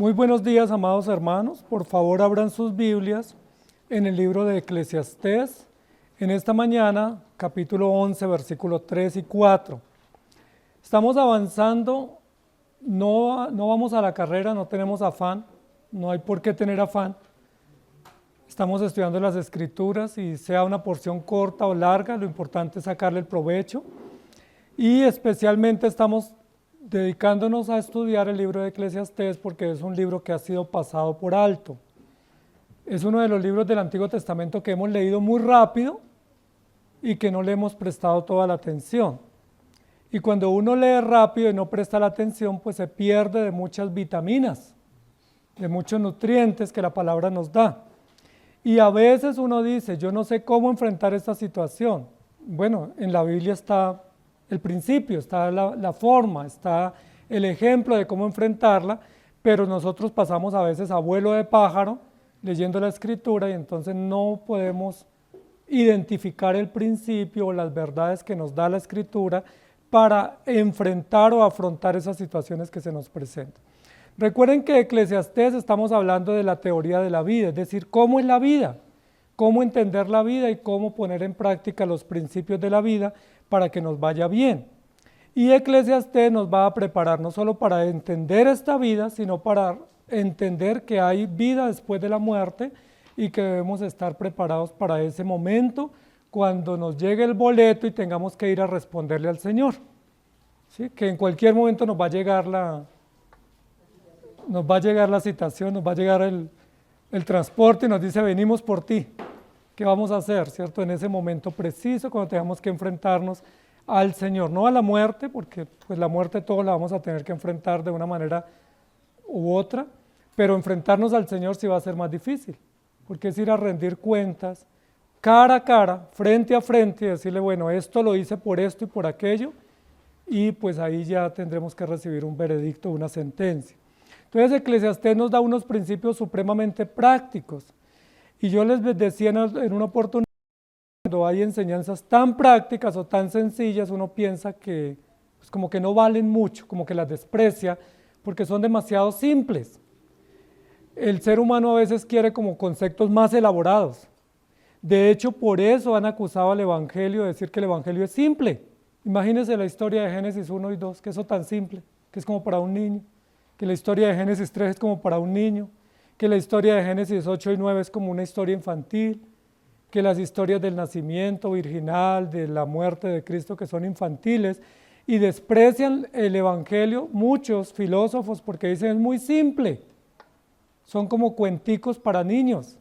Muy buenos días, amados hermanos. Por favor, abran sus Biblias en el libro de Eclesiastés. En esta mañana, capítulo 11, versículos 3 y 4. Estamos avanzando, no vamos a la carrera, no tenemos afán, no hay por qué tener afán. Estamos estudiando las Escrituras y sea una porción corta o larga, lo importante es sacarle el provecho. Y especialmente estamos dedicándonos a estudiar el libro de Eclesiastés porque es un libro que ha sido pasado por alto. Es uno de los libros del Antiguo Testamento que hemos leído muy rápido y que no le hemos prestado toda la atención. Y cuando uno lee rápido y no presta la atención, pues se pierde de muchas vitaminas, de muchos nutrientes que la palabra nos da. Y a veces uno dice, yo no sé cómo enfrentar esta situación. Bueno, en la Biblia está el principio, está la forma, está el ejemplo de cómo enfrentarla, pero nosotros pasamos a veces a vuelo de pájaro leyendo la Escritura y entonces no podemos identificar el principio o las verdades que nos da la Escritura para enfrentar o afrontar esas situaciones que se nos presentan. Recuerden que Eclesiastés estamos hablando de la teoría de la vida, es decir, cómo es la vida, cómo entender la vida y cómo poner en práctica los principios de la vida para que nos vaya bien. Y Eclesiastés nos va a preparar no solo para entender esta vida, sino para entender que hay vida después de la muerte y que debemos estar preparados para ese momento cuando nos llegue el boleto y tengamos que ir a responderle al Señor. ¿Sí? Que en cualquier momento nos va a llegar la citación, nos va a llegar el transporte y nos dice, venimos por ti. ¿Qué vamos a hacer, cierto? En ese momento preciso, cuando tengamos que enfrentarnos al Señor, no a la muerte, porque pues la muerte todos la vamos a tener que enfrentar de una manera u otra, pero enfrentarnos al Señor sí va a ser más difícil, porque es ir a rendir cuentas, cara a cara, frente a frente, y decirle, bueno, esto lo hice por esto y por aquello, y pues ahí ya tendremos que recibir un veredicto, una sentencia. Entonces Eclesiastés nos da unos principios supremamente prácticos, y yo les decía en una oportunidad, cuando hay enseñanzas tan prácticas o tan sencillas, uno piensa que pues como que no valen mucho, como que las desprecia, porque son demasiado simples. El ser humano a veces quiere como conceptos más elaborados. De hecho, por eso han acusado al Evangelio de decir que el Evangelio es simple. Imagínense la historia de Génesis 1 y 2, que eso tan simple, que es como para un niño, que la historia de Génesis 3 es como para un niño, que la historia de Génesis 8 y 9 es como una historia infantil, que las historias del nacimiento virginal, de la muerte de Cristo que son infantiles, y desprecian el Evangelio muchos filósofos porque dicen es muy simple, son como cuenticos para niños.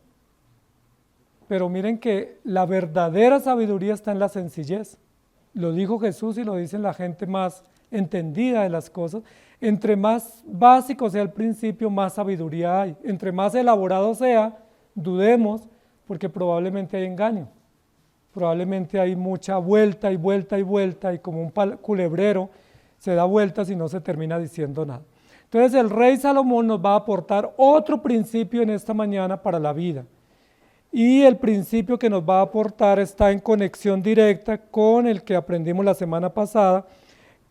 Pero miren que la verdadera sabiduría está en la sencillez. Lo dijo Jesús y lo dicen la gente más entendida de las cosas. Entre más básico sea el principio, más sabiduría hay. Entre más elaborado sea, dudemos, porque probablemente hay engaño. Probablemente hay mucha vuelta y vuelta y vuelta, y como un culebrero se da vueltas y no se termina diciendo nada. Entonces el rey Salomón nos va a aportar otro principio en esta mañana para la vida. Y el principio que nos va a aportar está en conexión directa con el que aprendimos la semana pasada,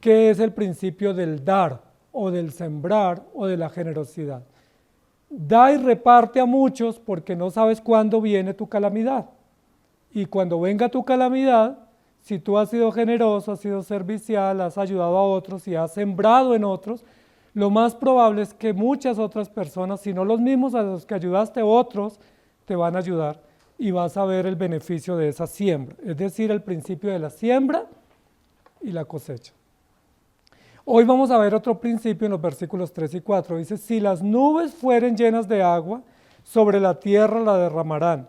que es el principio del dar, o del sembrar, o de la generosidad. Da y reparte a muchos porque no sabes cuándo viene tu calamidad. Y cuando venga tu calamidad, si tú has sido generoso, has sido servicial, has ayudado a otros y has sembrado en otros, lo más probable es que muchas otras personas, si no los mismos a los que ayudaste, otros te van a ayudar y vas a ver el beneficio de esa siembra, es decir, el principio de la siembra y la cosecha. Hoy vamos a ver otro principio en los versículos 3 y 4. Dice, si las nubes fueren llenas de agua, sobre la tierra la derramarán.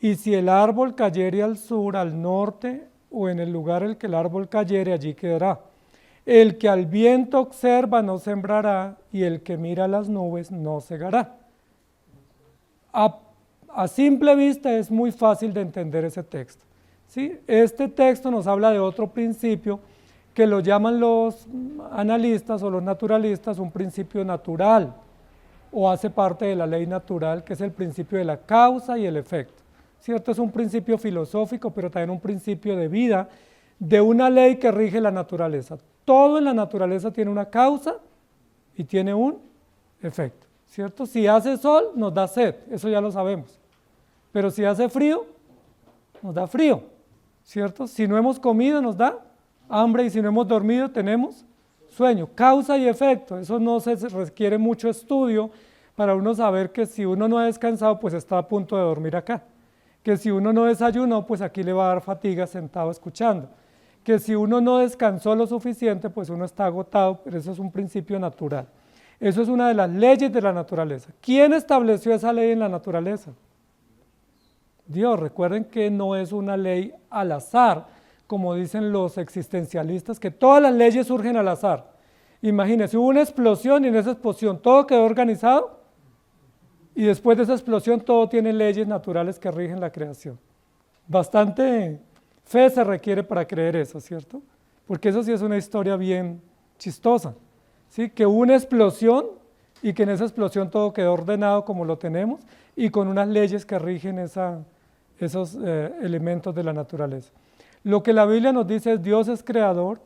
Y si el árbol cayere al sur, al norte, o en el lugar en que el árbol cayere, allí quedará. El que al viento observa no sembrará, y el que mira las nubes no segará. A simple vista es muy fácil de entender ese texto. ¿Sí? Este texto nos habla de otro principio que lo llaman los analistas o los naturalistas un principio natural, o hace parte de la ley natural, que es el principio de la causa y el efecto. ¿Cierto? Es un principio filosófico, pero también un principio de vida, de una ley que rige la naturaleza. Todo en la naturaleza tiene una causa y tiene un efecto. ¿cierto? Si hace sol, nos da sed, eso ya lo sabemos. Pero si hace frío, nos da frío, ¿cierto? Si no hemos comido, nos da hambre, y si no hemos dormido, tenemos sueño. Causa y efecto, eso no se requiere mucho estudio para uno saber que si uno no ha descansado, pues está a punto de dormir acá. Que si uno no desayunó, pues aquí le va a dar fatiga sentado escuchando. Que si uno no descansó lo suficiente, pues uno está agotado, pero eso es un principio natural. Eso es una de las leyes de la naturaleza. ¿Quién estableció esa ley en la naturaleza? Dios. Recuerden que no es una ley al azar, como dicen los existencialistas, que todas las leyes surgen al azar. Imagínense, hubo una explosión y en esa explosión todo quedó organizado y después de esa explosión todo tiene leyes naturales que rigen la creación. Bastante fe se requiere para creer eso, ¿cierto? Porque eso sí es una historia bien chistosa, ¿sí? Que hubo una explosión y que en esa explosión todo quedó ordenado como lo tenemos y con unas leyes que rigen esos elementos de la naturaleza. Lo que la Biblia nos dice es Dios es creador,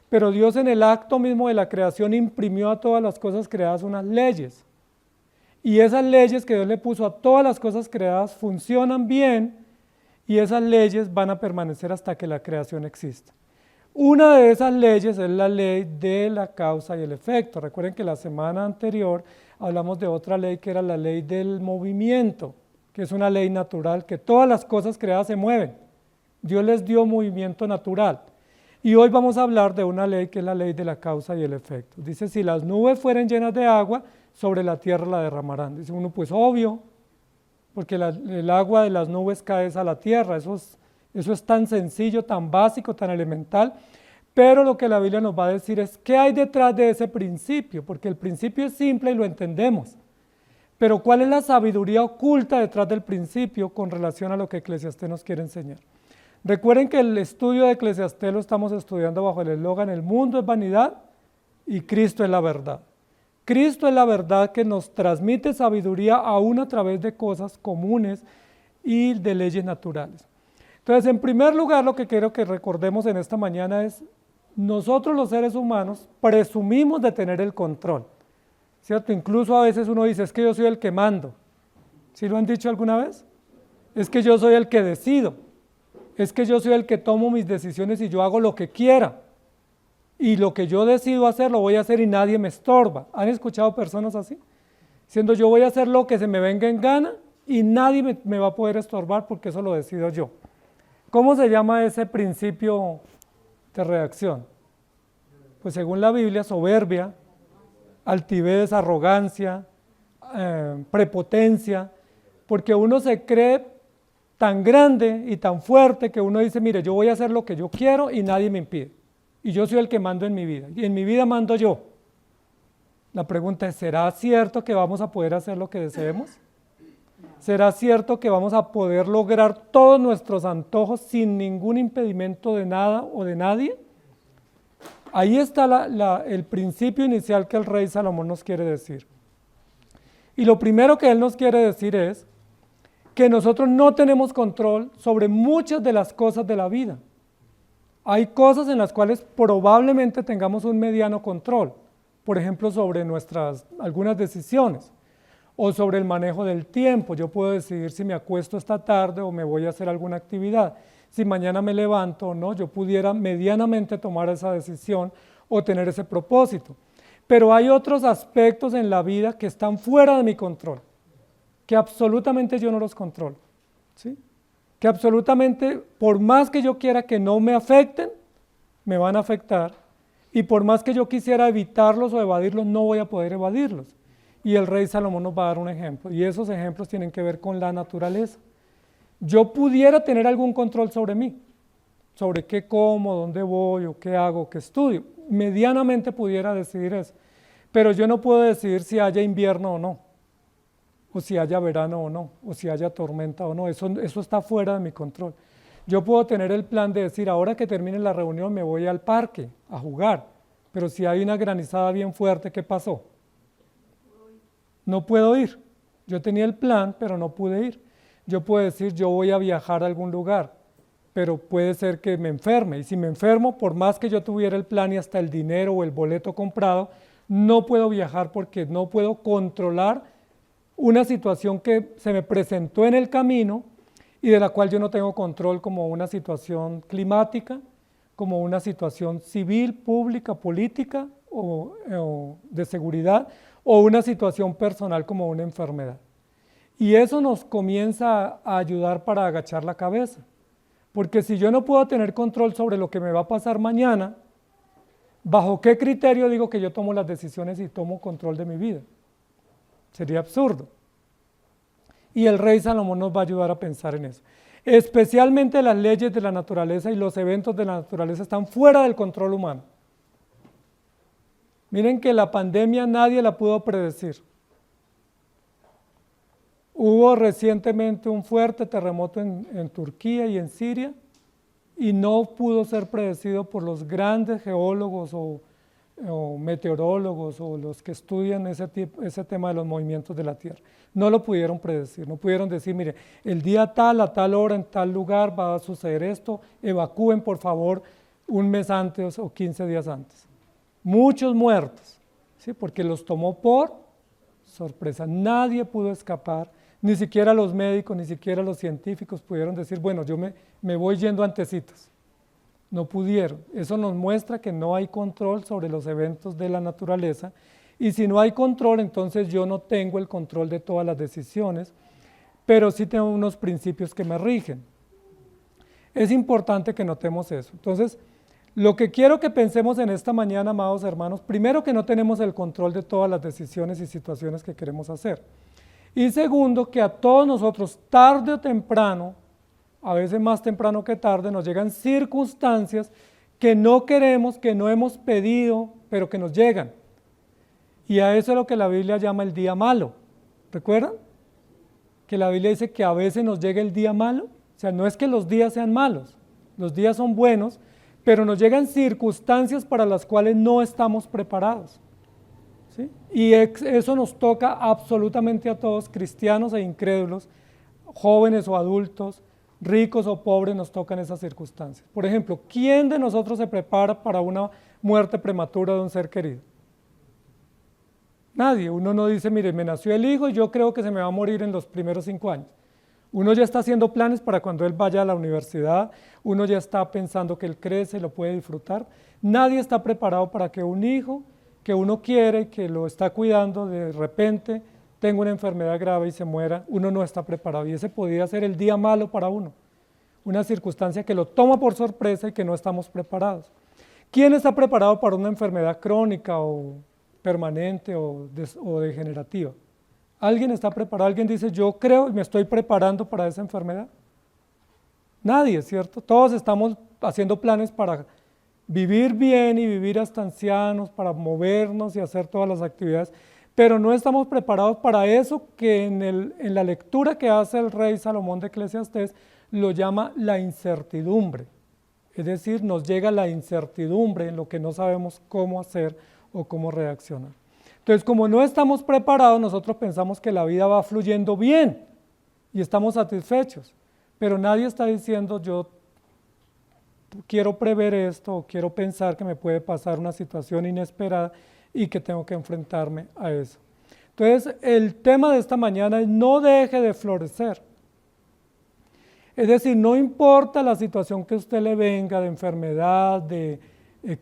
pero Dios en el acto mismo de la creación imprimió a todas las cosas creadas unas leyes. Y esas leyes que Dios le puso a todas las cosas creadas funcionan bien y esas leyes van a permanecer hasta que la creación exista. Una de esas leyes es la ley de la causa y el efecto. Recuerden que la semana anterior hablamos de otra ley que era la ley del movimiento, que es una ley natural, que todas las cosas creadas se mueven. Dios les dio movimiento natural. Y hoy vamos a hablar de una ley que es la ley de la causa y el efecto. Dice, si las nubes fueren llenas de agua, sobre la tierra la derramarán. Dice uno, pues obvio, porque el agua de las nubes cae a la tierra. Eso es tan sencillo, tan básico, tan elemental. Pero lo que la Biblia nos va a decir es, ¿qué hay detrás de ese principio? Porque el principio es simple y lo entendemos. Pero ¿cuál es la sabiduría oculta detrás del principio con relación a lo que Eclesiastés nos quiere enseñar? Recuerden que el estudio de Eclesiastés lo estamos estudiando bajo el eslogan el mundo es vanidad y Cristo es la verdad. Cristo es la verdad que nos transmite sabiduría aún a través de cosas comunes y de leyes naturales. Entonces, en primer lugar, lo que quiero que recordemos en esta mañana es nosotros los seres humanos presumimos de tener el control, ¿cierto? Incluso a veces uno dice, es que yo soy el que mando. ¿Sí lo han dicho alguna vez? Es que yo soy el que decido. Es que yo soy el que tomo mis decisiones y yo hago lo que quiera. Y lo que yo decido hacer, lo voy a hacer y nadie me estorba. ¿Han escuchado personas así? Diciendo yo voy a hacer lo que se me venga en gana y nadie me va a poder estorbar porque eso lo decido yo. ¿Cómo se llama ese principio de reacción? Pues según la Biblia, soberbia, altivez, arrogancia, prepotencia, porque uno se cree tan grande y tan fuerte que uno dice, mire, yo voy a hacer lo que yo quiero y nadie me impide. Y yo soy el que mando en mi vida, y en mi vida mando yo. La pregunta es, ¿será cierto que vamos a poder hacer lo que deseemos? ¿Será cierto que vamos a poder lograr todos nuestros antojos sin ningún impedimento de nada o de nadie? Ahí está el principio inicial que el rey Salomón nos quiere decir. Y lo primero que él nos quiere decir es que nosotros no tenemos control sobre muchas de las cosas de la vida. Hay cosas en las cuales probablemente tengamos un mediano control, por ejemplo, sobre algunas decisiones o sobre el manejo del tiempo. Yo puedo decidir si me acuesto esta tarde o me voy a hacer alguna actividad. Si mañana me levanto o no, yo pudiera medianamente tomar esa decisión o tener ese propósito. Pero hay otros aspectos en la vida que están fuera de mi control, que absolutamente yo no los controlo, ¿sí? Que absolutamente, por más que yo quiera que no me afecten, me van a afectar, y por más que yo quisiera evitarlos o evadirlos, no voy a poder evadirlos. Y el rey Salomón nos va a dar un ejemplo, y esos ejemplos tienen que ver con la naturaleza. Yo pudiera tener algún control sobre mí, sobre qué como, dónde voy, o qué hago, qué estudio. Medianamente pudiera decidir eso, pero yo no puedo decidir si haya invierno o no, o si haya verano o no, o si haya tormenta o no, eso está fuera de mi control. Yo puedo tener el plan de decir, ahora que termine la reunión me voy al parque a jugar, pero si hay una granizada bien fuerte, ¿qué pasó? No puedo ir. Yo tenía el plan, pero no pude ir. Yo puedo decir, yo voy a viajar a algún lugar, pero puede ser que me enferme, y si me enfermo, por más que yo tuviera el plan y hasta el dinero o el boleto comprado, no puedo viajar porque no puedo controlar una situación que se me presentó en el camino y de la cual yo no tengo control, como una situación climática, como una situación civil, pública, política o de seguridad, o una situación personal como una enfermedad. Y eso nos comienza a ayudar para agachar la cabeza, porque si yo no puedo tener control sobre lo que me va a pasar mañana, ¿bajo qué criterio digo que yo tomo las decisiones y tomo control de mi vida? Sería absurdo. Y el rey Salomón nos va a ayudar a pensar en eso. Especialmente las leyes de la naturaleza y los eventos de la naturaleza están fuera del control humano. Miren que la pandemia nadie la pudo predecir. Hubo recientemente un fuerte terremoto en Turquía y en Siria y no pudo ser predecido por los grandes geólogos o meteorólogos o los que estudian ese tema de los movimientos de la Tierra. No lo pudieron predecir, no pudieron decir, mire, el día tal, a tal hora, en tal lugar va a suceder esto, evacúen por favor un mes antes o 15 días antes. Muchos muertos, ¿sí? Porque los tomó por sorpresa, nadie pudo escapar, ni siquiera los médicos, ni siquiera los científicos pudieron decir, bueno, yo me voy yendo antecitos. No pudieron. Eso nos muestra que no hay control sobre los eventos de la naturaleza y si no hay control, entonces yo no tengo el control de todas las decisiones, pero sí tengo unos principios que me rigen. Es importante que notemos eso. Entonces, lo que quiero que pensemos en esta mañana, amados hermanos, primero que no tenemos el control de todas las decisiones y situaciones que queremos hacer. Y segundo, que a todos nosotros, tarde o temprano, a veces más temprano que tarde, nos llegan circunstancias que no queremos, que no hemos pedido, pero que nos llegan. Y a eso es lo que la Biblia llama el día malo. ¿Recuerdan? Que la Biblia dice que a veces nos llega el día malo. O sea, no es que los días sean malos, los días son buenos, pero nos llegan circunstancias para las cuales no estamos preparados. ¿Sí? Y eso nos toca absolutamente a todos, cristianos e incrédulos, jóvenes o adultos, ricos o pobres, nos tocan esas circunstancias. Por ejemplo, ¿quién de nosotros se prepara para una muerte prematura de un ser querido? Nadie. Uno no dice, mire, me nació el hijo y yo creo que se me va a morir en los primeros 5 años. Uno ya está haciendo planes para cuando él vaya a la universidad, uno ya está pensando que él crece y lo puede disfrutar. Nadie está preparado para que un hijo que uno quiere, que lo está cuidando, de repente tenga una enfermedad grave y se muera. Uno no está preparado y ese podría ser el día malo para uno, una circunstancia que lo toma por sorpresa y que no estamos preparados. ¿Quién está preparado para una enfermedad crónica o permanente o degenerativa? ¿Alguien está preparado? ¿Alguien dice, yo creo y me estoy preparando para esa enfermedad? Nadie, ¿cierto? Todos estamos haciendo planes para vivir bien y vivir hasta ancianos, para movernos y hacer todas las actividades, pero no estamos preparados para eso que en la lectura que hace el rey Salomón de Eclesiastés lo llama la incertidumbre. Es decir, nos llega la incertidumbre en lo que no sabemos cómo hacer o cómo reaccionar. Entonces, como no estamos preparados, nosotros pensamos que la vida va fluyendo bien y estamos satisfechos, pero nadie está diciendo yo quiero prever esto o quiero pensar que me puede pasar una situación inesperada y que tengo que enfrentarme a eso. Entonces, el tema de esta mañana es no deje de florecer. Es decir, no importa la situación que a usted le venga de enfermedad, de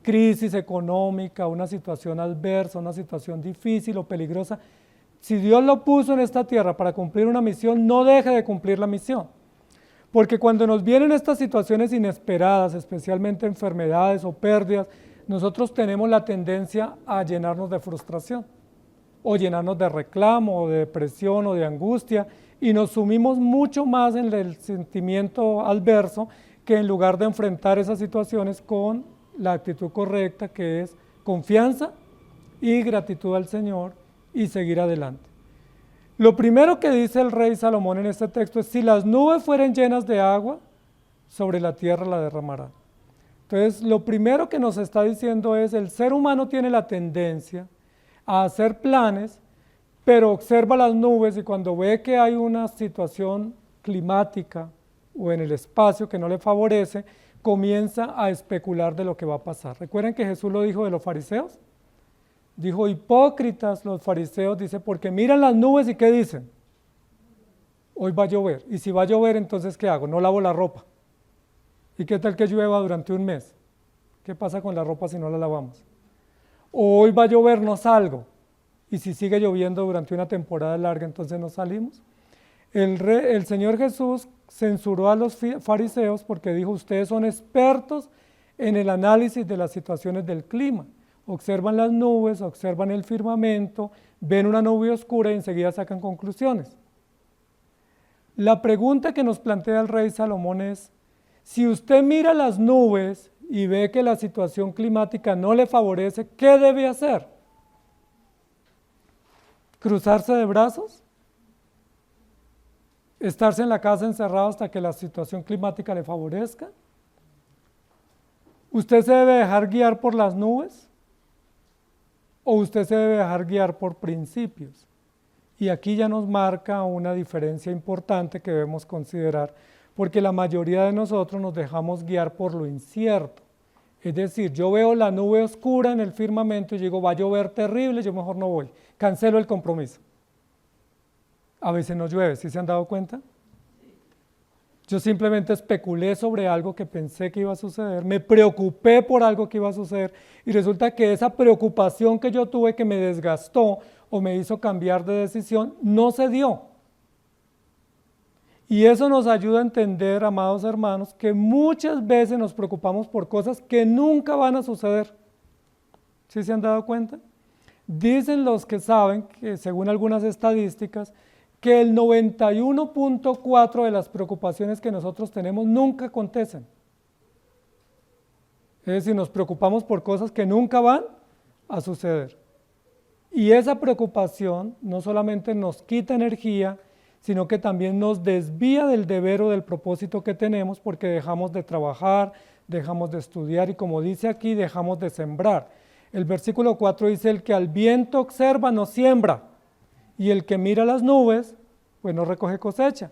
crisis económica, una situación adversa, una situación difícil o peligrosa, si Dios lo puso en esta tierra para cumplir una misión, no deje de cumplir la misión. Porque cuando nos vienen estas situaciones inesperadas, especialmente enfermedades o pérdidas, nosotros tenemos la tendencia a llenarnos de frustración, o llenarnos de reclamo, o de depresión, o de angustia, y nos sumimos mucho más en el sentimiento adverso que en lugar de enfrentar esas situaciones con la actitud correcta, que es confianza y gratitud al Señor y seguir adelante. Lo primero que dice el rey Salomón en este texto es, si las nubes fueren llenas de agua, sobre la tierra la derramará. Entonces, lo primero que nos está diciendo es, el ser humano tiene la tendencia a hacer planes, pero observa las nubes y cuando ve que hay una situación climática o en el espacio que no le favorece, comienza a especular de lo que va a pasar. ¿Recuerden que Jesús lo dijo de los fariseos? Dijo, hipócritas los fariseos, dice, porque miran las nubes y ¿qué dicen? Hoy va a llover. Y si va a llover, entonces ¿qué hago? No lavo la ropa. ¿Y qué tal que llueva durante un mes? ¿Qué pasa con la ropa si no la lavamos? O hoy va a llover, no salgo. Y si sigue lloviendo durante una temporada larga, entonces no salimos. El Señor Jesús censuró a los fariseos porque dijo, ustedes son expertos en el análisis de las situaciones del clima. Observan las nubes, observan el firmamento, ven una nube oscura y enseguida sacan conclusiones. La pregunta que nos plantea el rey Salomón es, si usted mira las nubes y ve que la situación climática no le favorece, ¿qué debe hacer? ¿Cruzarse de brazos? ¿Estarse en la casa encerrado hasta que la situación climática le favorezca? ¿Usted se debe dejar guiar por las nubes? ¿O usted se debe dejar guiar por principios? Y aquí ya nos marca una diferencia importante que debemos considerar, porque la mayoría de nosotros nos dejamos guiar por lo incierto. Es decir, yo veo la nube oscura en el firmamento y digo, va a llover terrible, yo mejor no voy, cancelo el compromiso. A veces no llueve, ¿sí se han dado cuenta? Yo simplemente especulé sobre algo que pensé que iba a suceder, me preocupé por algo que iba a suceder y resulta que esa preocupación que yo tuve que me desgastó o me hizo cambiar de decisión, no se dio. Y eso nos ayuda a entender, amados hermanos, que muchas veces nos preocupamos por cosas que nunca van a suceder. ¿Sí se han dado cuenta? Dicen los que saben, que según algunas estadísticas, que el 91.4% de las preocupaciones que nosotros tenemos nunca acontecen. Es decir, nos preocupamos por cosas que nunca van a suceder. Y esa preocupación no solamente nos quita energía, sino que también nos desvía del deber o del propósito que tenemos porque dejamos de trabajar, dejamos de estudiar y como dice aquí, dejamos de sembrar. El versículo 4 dice, el que al viento observa no siembra y el que mira las nubes, pues no recoge cosecha.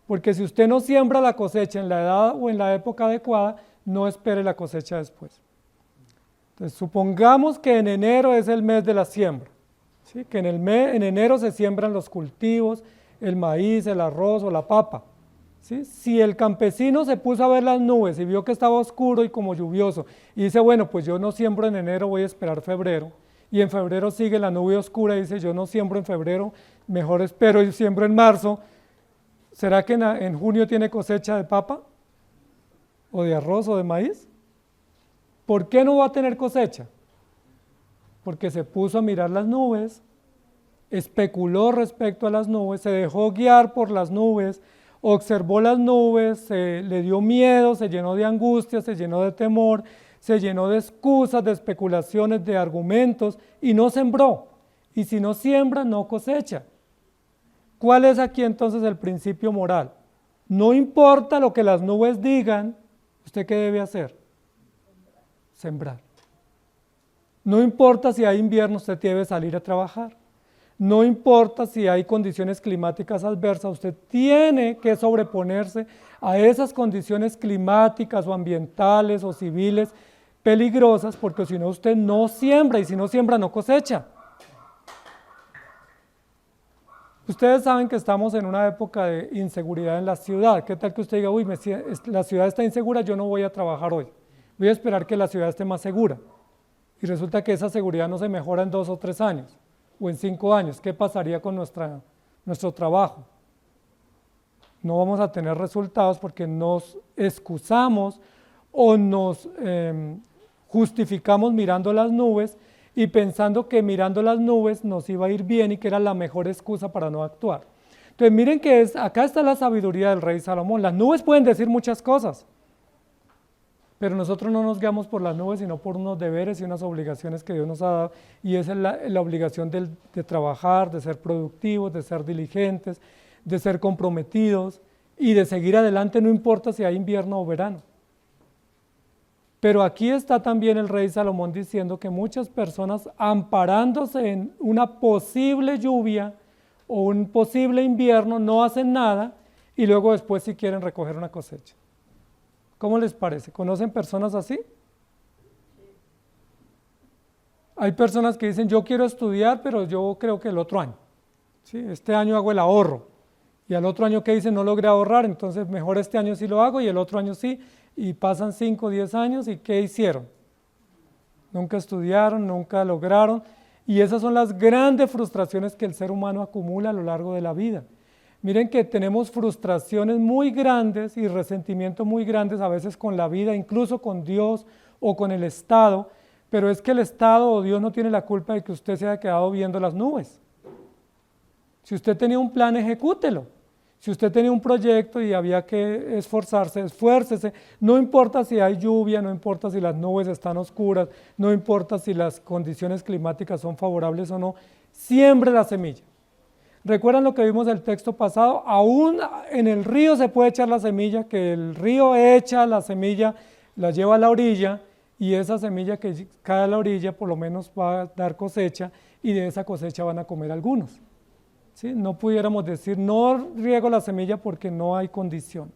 Porque si usted no siembra la cosecha en la edad o en la época adecuada, no espere la cosecha después. Entonces, supongamos que en enero es el mes de la siembra, ¿sí? Que en enero se siembran los cultivos, el maíz, el arroz o la papa. ¿Sí? Si el campesino se puso a ver las nubes y vio que estaba oscuro y como lluvioso y dice, bueno, pues yo no siembro en enero, voy a esperar febrero, y en febrero sigue la nube oscura y dice, yo no siembro en febrero, mejor espero y siembro en marzo, ¿será que en junio tiene cosecha de papa? ¿O de arroz o de maíz? ¿Por qué no va a tener cosecha? Porque se puso a mirar las nubes, especuló respecto a las nubes, se dejó guiar por las nubes, observó las nubes, le dio miedo, se llenó de angustia, se llenó de temor, se llenó de excusas, de especulaciones, de argumentos y no sembró. Y si no siembra, no cosecha. ¿Cuál es aquí entonces el principio moral? No importa lo que las nubes digan, ¿usted qué debe hacer? Sembrar. No importa si hay invierno, usted debe salir a trabajar. No importa si hay condiciones climáticas adversas, usted tiene que sobreponerse a esas condiciones climáticas o ambientales o civiles peligrosas, porque si no usted no siembra y si no siembra no cosecha. Ustedes saben que estamos en una época de inseguridad en la ciudad. ¿Qué tal que usted diga, uy, la ciudad está insegura, yo no voy a trabajar hoy? Voy a esperar que la ciudad esté más segura. Y resulta que esa seguridad no se mejora en 2 o 3 años. O en 5 años, ¿qué pasaría con nuestro trabajo? No vamos a tener resultados porque nos excusamos o nos justificamos mirando las nubes y pensando que mirando las nubes nos iba a ir bien y que era la mejor excusa para no actuar. Entonces miren que acá está la sabiduría del rey Salomón. Las nubes pueden decir muchas cosas, pero nosotros no nos guiamos por las nubes, sino por unos deberes y unas obligaciones que Dios nos ha dado, y esa es la obligación de trabajar, de ser productivos, de ser diligentes, de ser comprometidos y de seguir adelante, no importa si hay invierno o verano. Pero aquí está también el rey Salomón diciendo que muchas personas, amparándose en una posible lluvia o un posible invierno, no hacen nada y luego después sí quieren recoger una cosecha. ¿Cómo les parece? ¿Conocen personas así? Hay personas que dicen, yo quiero estudiar, pero yo creo que el otro año. ¿Sí? Este año hago el ahorro. Y al otro año que dicen, no logré ahorrar, entonces mejor este año sí lo hago y el otro año sí. Y pasan 5 o 10 años y ¿qué hicieron? Nunca estudiaron, nunca lograron. Y esas son las grandes frustraciones que el ser humano acumula a lo largo de la vida. Miren que tenemos frustraciones muy grandes y resentimientos muy grandes a veces con la vida, incluso con Dios o con el Estado, pero es que el Estado o Dios no tiene la culpa de que usted se haya quedado viendo las nubes. Si usted tenía un plan, ejecútelo. Si usted tenía un proyecto y había que esforzarse, esfuércese. No importa si hay lluvia, no importa si las nubes están oscuras, no importa si las condiciones climáticas son favorables o no, siembre la semilla. ¿Recuerdan lo que vimos del texto pasado? Aún en el río se puede echar la semilla, que el río echa la semilla, la lleva a la orilla, y esa semilla que cae a la orilla por lo menos va a dar cosecha, y de esa cosecha van a comer algunos. ¿Sí? No pudiéramos decir, no riego la semilla porque no hay condición.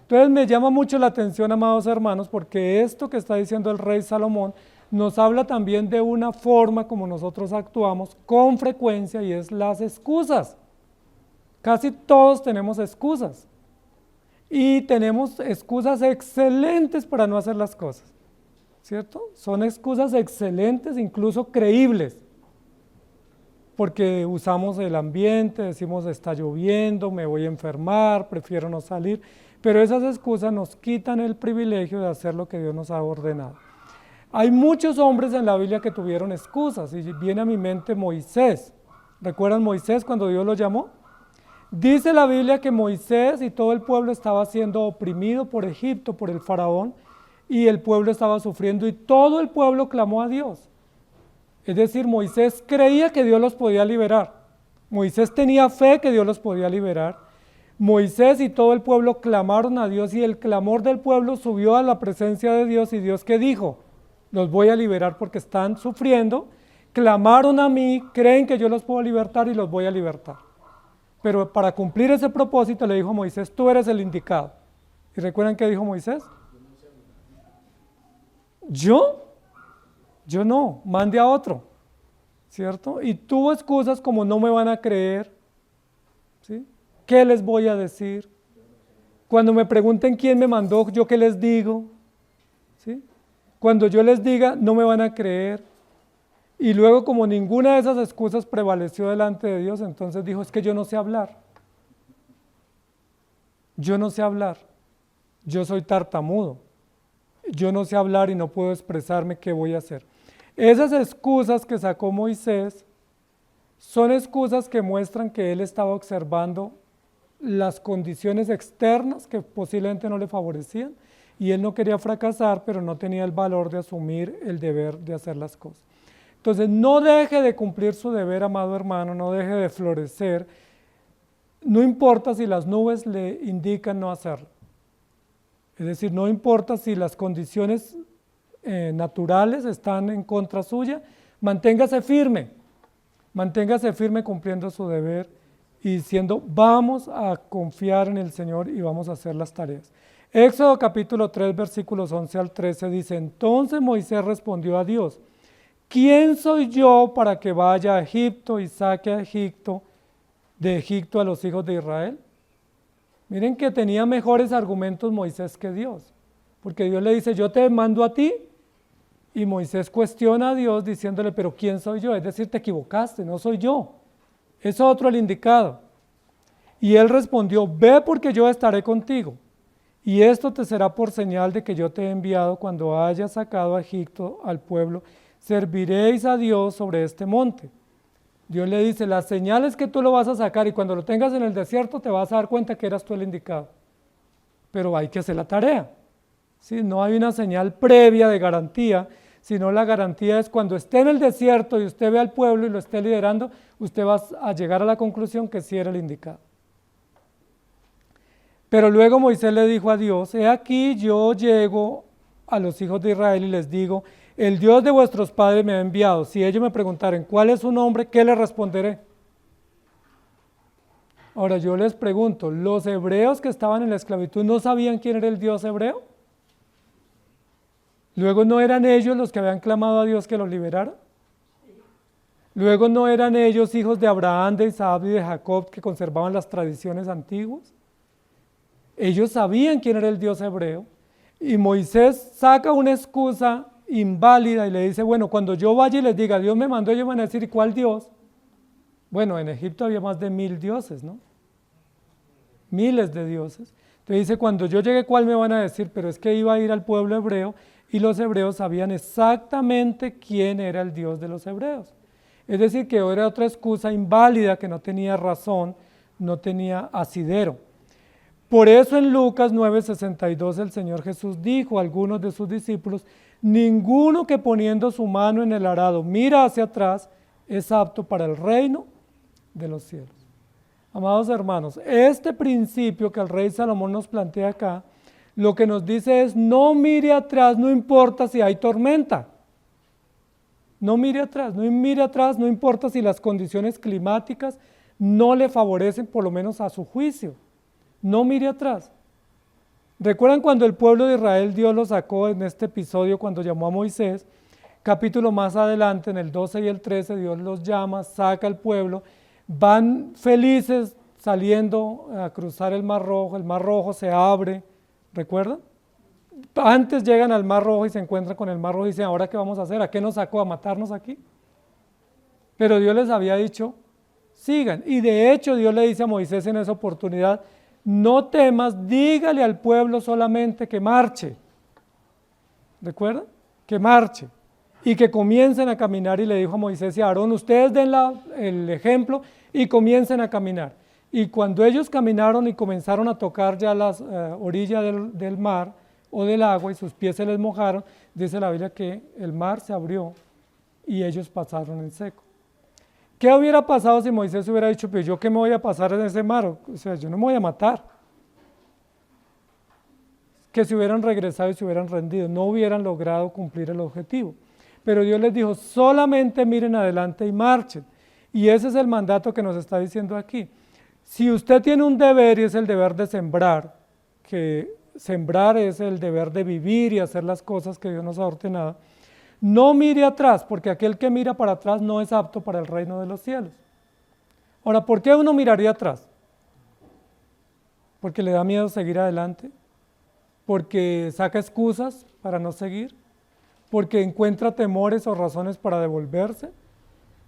Entonces me llama mucho la atención, amados hermanos, porque esto que está diciendo el rey Salomón nos habla también de una forma como nosotros actuamos con frecuencia, y es las excusas. Casi todos tenemos excusas, y tenemos excusas excelentes para no hacer las cosas, ¿cierto? Son excusas excelentes, incluso creíbles, porque usamos el ambiente, decimos está lloviendo, me voy a enfermar, prefiero no salir, pero esas excusas nos quitan el privilegio de hacer lo que Dios nos ha ordenado. Hay muchos hombres en la Biblia que tuvieron excusas, y viene a mi mente Moisés. ¿Recuerdan Moisés cuando Dios lo llamó? Dice la Biblia que Moisés y todo el pueblo estaba siendo oprimido por Egipto, por el faraón, y el pueblo estaba sufriendo, y todo el pueblo clamó a Dios. Es decir, Moisés creía que Dios los podía liberar. Moisés tenía fe que Dios los podía liberar. Moisés y todo el pueblo clamaron a Dios, y el clamor del pueblo subió a la presencia de Dios, y Dios, ¿qué dijo? Los voy a liberar porque están sufriendo, clamaron a mí, creen que yo los puedo libertar y los voy a libertar. Pero para cumplir ese propósito le dijo a Moisés, tú eres el indicado. ¿Y recuerdan qué dijo Moisés? ¿Yo? Yo no, mande a otro, ¿cierto? Y tuvo excusas como no me van a creer, ¿sí? ¿Qué les voy a decir? Cuando me pregunten quién me mandó, ¿yo qué les digo? ¿Sí? Cuando yo les diga, no me van a creer. Y luego, como ninguna de esas excusas prevaleció delante de Dios, entonces dijo, es que yo no sé hablar. Yo no sé hablar. Yo soy tartamudo. Yo no sé hablar y no puedo expresarme qué voy a hacer. Esas excusas que sacó Moisés son excusas que muestran que él estaba observando las condiciones externas que posiblemente no le favorecían, y él no quería fracasar, pero no tenía el valor de asumir el deber de hacer las cosas. Entonces, no deje de cumplir su deber, amado hermano, no deje de florecer, no importa si las nubes le indican no hacerlo. Es decir, no importa si las condiciones naturales están en contra suya, manténgase firme cumpliendo su deber y diciendo, vamos a confiar en el Señor y vamos a hacer las tareas. Éxodo capítulo 3, versículos 11 al 13 dice, entonces Moisés respondió a Dios, ¿quién soy yo para que vaya a Egipto y saque de Egipto a los hijos de Israel? Miren que tenía mejores argumentos Moisés que Dios, porque Dios le dice, yo te mando a ti, y Moisés cuestiona a Dios diciéndole, pero ¿quién soy yo? Es decir, te equivocaste, no soy yo, es otro el indicado. Y él respondió, ve porque yo estaré contigo, y esto te será por señal de que yo te he enviado cuando hayas sacado a Egipto al pueblo, serviréis a Dios sobre este monte. Dios le dice, la señal es que tú lo vas a sacar, y cuando lo tengas en el desierto te vas a dar cuenta que eras tú el indicado. Pero hay que hacer la tarea. ¿Sí? No hay una señal previa de garantía, sino la garantía es cuando esté en el desierto y usted ve al pueblo y lo esté liderando, usted va a llegar a la conclusión que sí era el indicado. Pero luego Moisés le dijo a Dios, he aquí yo llego a los hijos de Israel y les digo, el Dios de vuestros padres me ha enviado. Si ellos me preguntaren cuál es su nombre, ¿qué les responderé? Ahora yo les pregunto, ¿los hebreos que estaban en la esclavitud no sabían quién era el Dios hebreo? Luego, ¿no eran ellos los que habían clamado a Dios que los liberara? Luego, ¿no eran ellos hijos de Abraham, de Isaac y de Jacob que conservaban las tradiciones antiguas? Ellos sabían quién era el Dios hebreo. Y Moisés saca una excusa inválida y le dice, bueno, cuando yo vaya y les diga, Dios me mandó, ellos van a decir, ¿y cuál Dios? Bueno, en Egipto había más de 1000 dioses, ¿no? Miles de dioses. Entonces dice, cuando yo llegue, ¿cuál me van a decir? Pero es que iba a ir al pueblo hebreo y los hebreos sabían exactamente quién era el Dios de los hebreos. Es decir, que era otra excusa inválida que no tenía razón, no tenía asidero. Por eso en Lucas 9:62 el Señor Jesús dijo a algunos de sus discípulos, ninguno que poniendo su mano en el arado mira hacia atrás es apto para el reino de los cielos. Amados hermanos, este principio que el rey Salomón nos plantea acá, lo que nos dice es no mire atrás, no importa si hay tormenta. No mire atrás, no importa si las condiciones climáticas no le favorecen, por lo menos a su juicio. No mire atrás. ¿Recuerdan cuando el pueblo de Israel Dios lo sacó en este episodio cuando llamó a Moisés? Capítulo más adelante, en el 12 y el 13, Dios los llama, saca al pueblo, van felices saliendo a cruzar el Mar Rojo se abre, ¿recuerdan? Antes llegan al Mar Rojo y se encuentran con el Mar Rojo y dicen, ¿ahora qué vamos a hacer? ¿A qué nos sacó? ¿A matarnos aquí? Pero Dios les había dicho, sigan. Y de hecho Dios le dice a Moisés en esa oportunidad, no temas, dígale al pueblo solamente que marche. ¿Recuerdan? Que marche. Y que comiencen a caminar. Y le dijo a Moisés y a Aarón, ustedes den el ejemplo y comiencen a caminar. Y cuando ellos caminaron y comenzaron a tocar ya las orillas del mar o del agua y sus pies se les mojaron, dice la Biblia que el mar se abrió y ellos pasaron en seco. ¿Qué hubiera pasado si Moisés hubiera dicho, pues yo qué me voy a pasar en ese mar? O sea, yo no me voy a matar. Que se hubieran regresado y se hubieran rendido, no hubieran logrado cumplir el objetivo. Pero Dios les dijo, solamente miren adelante y marchen. Y ese es el mandato que nos está diciendo aquí. Si usted tiene un deber y es el deber de sembrar, que sembrar es el deber de vivir y hacer las cosas que Dios nos ha ordenado, no mire atrás, porque aquel que mira para atrás no es apto para el reino de los cielos. Ahora, ¿por qué uno miraría atrás? ¿Porque le da miedo seguir adelante? ¿Porque saca excusas para no seguir? ¿Porque encuentra temores o razones para devolverse?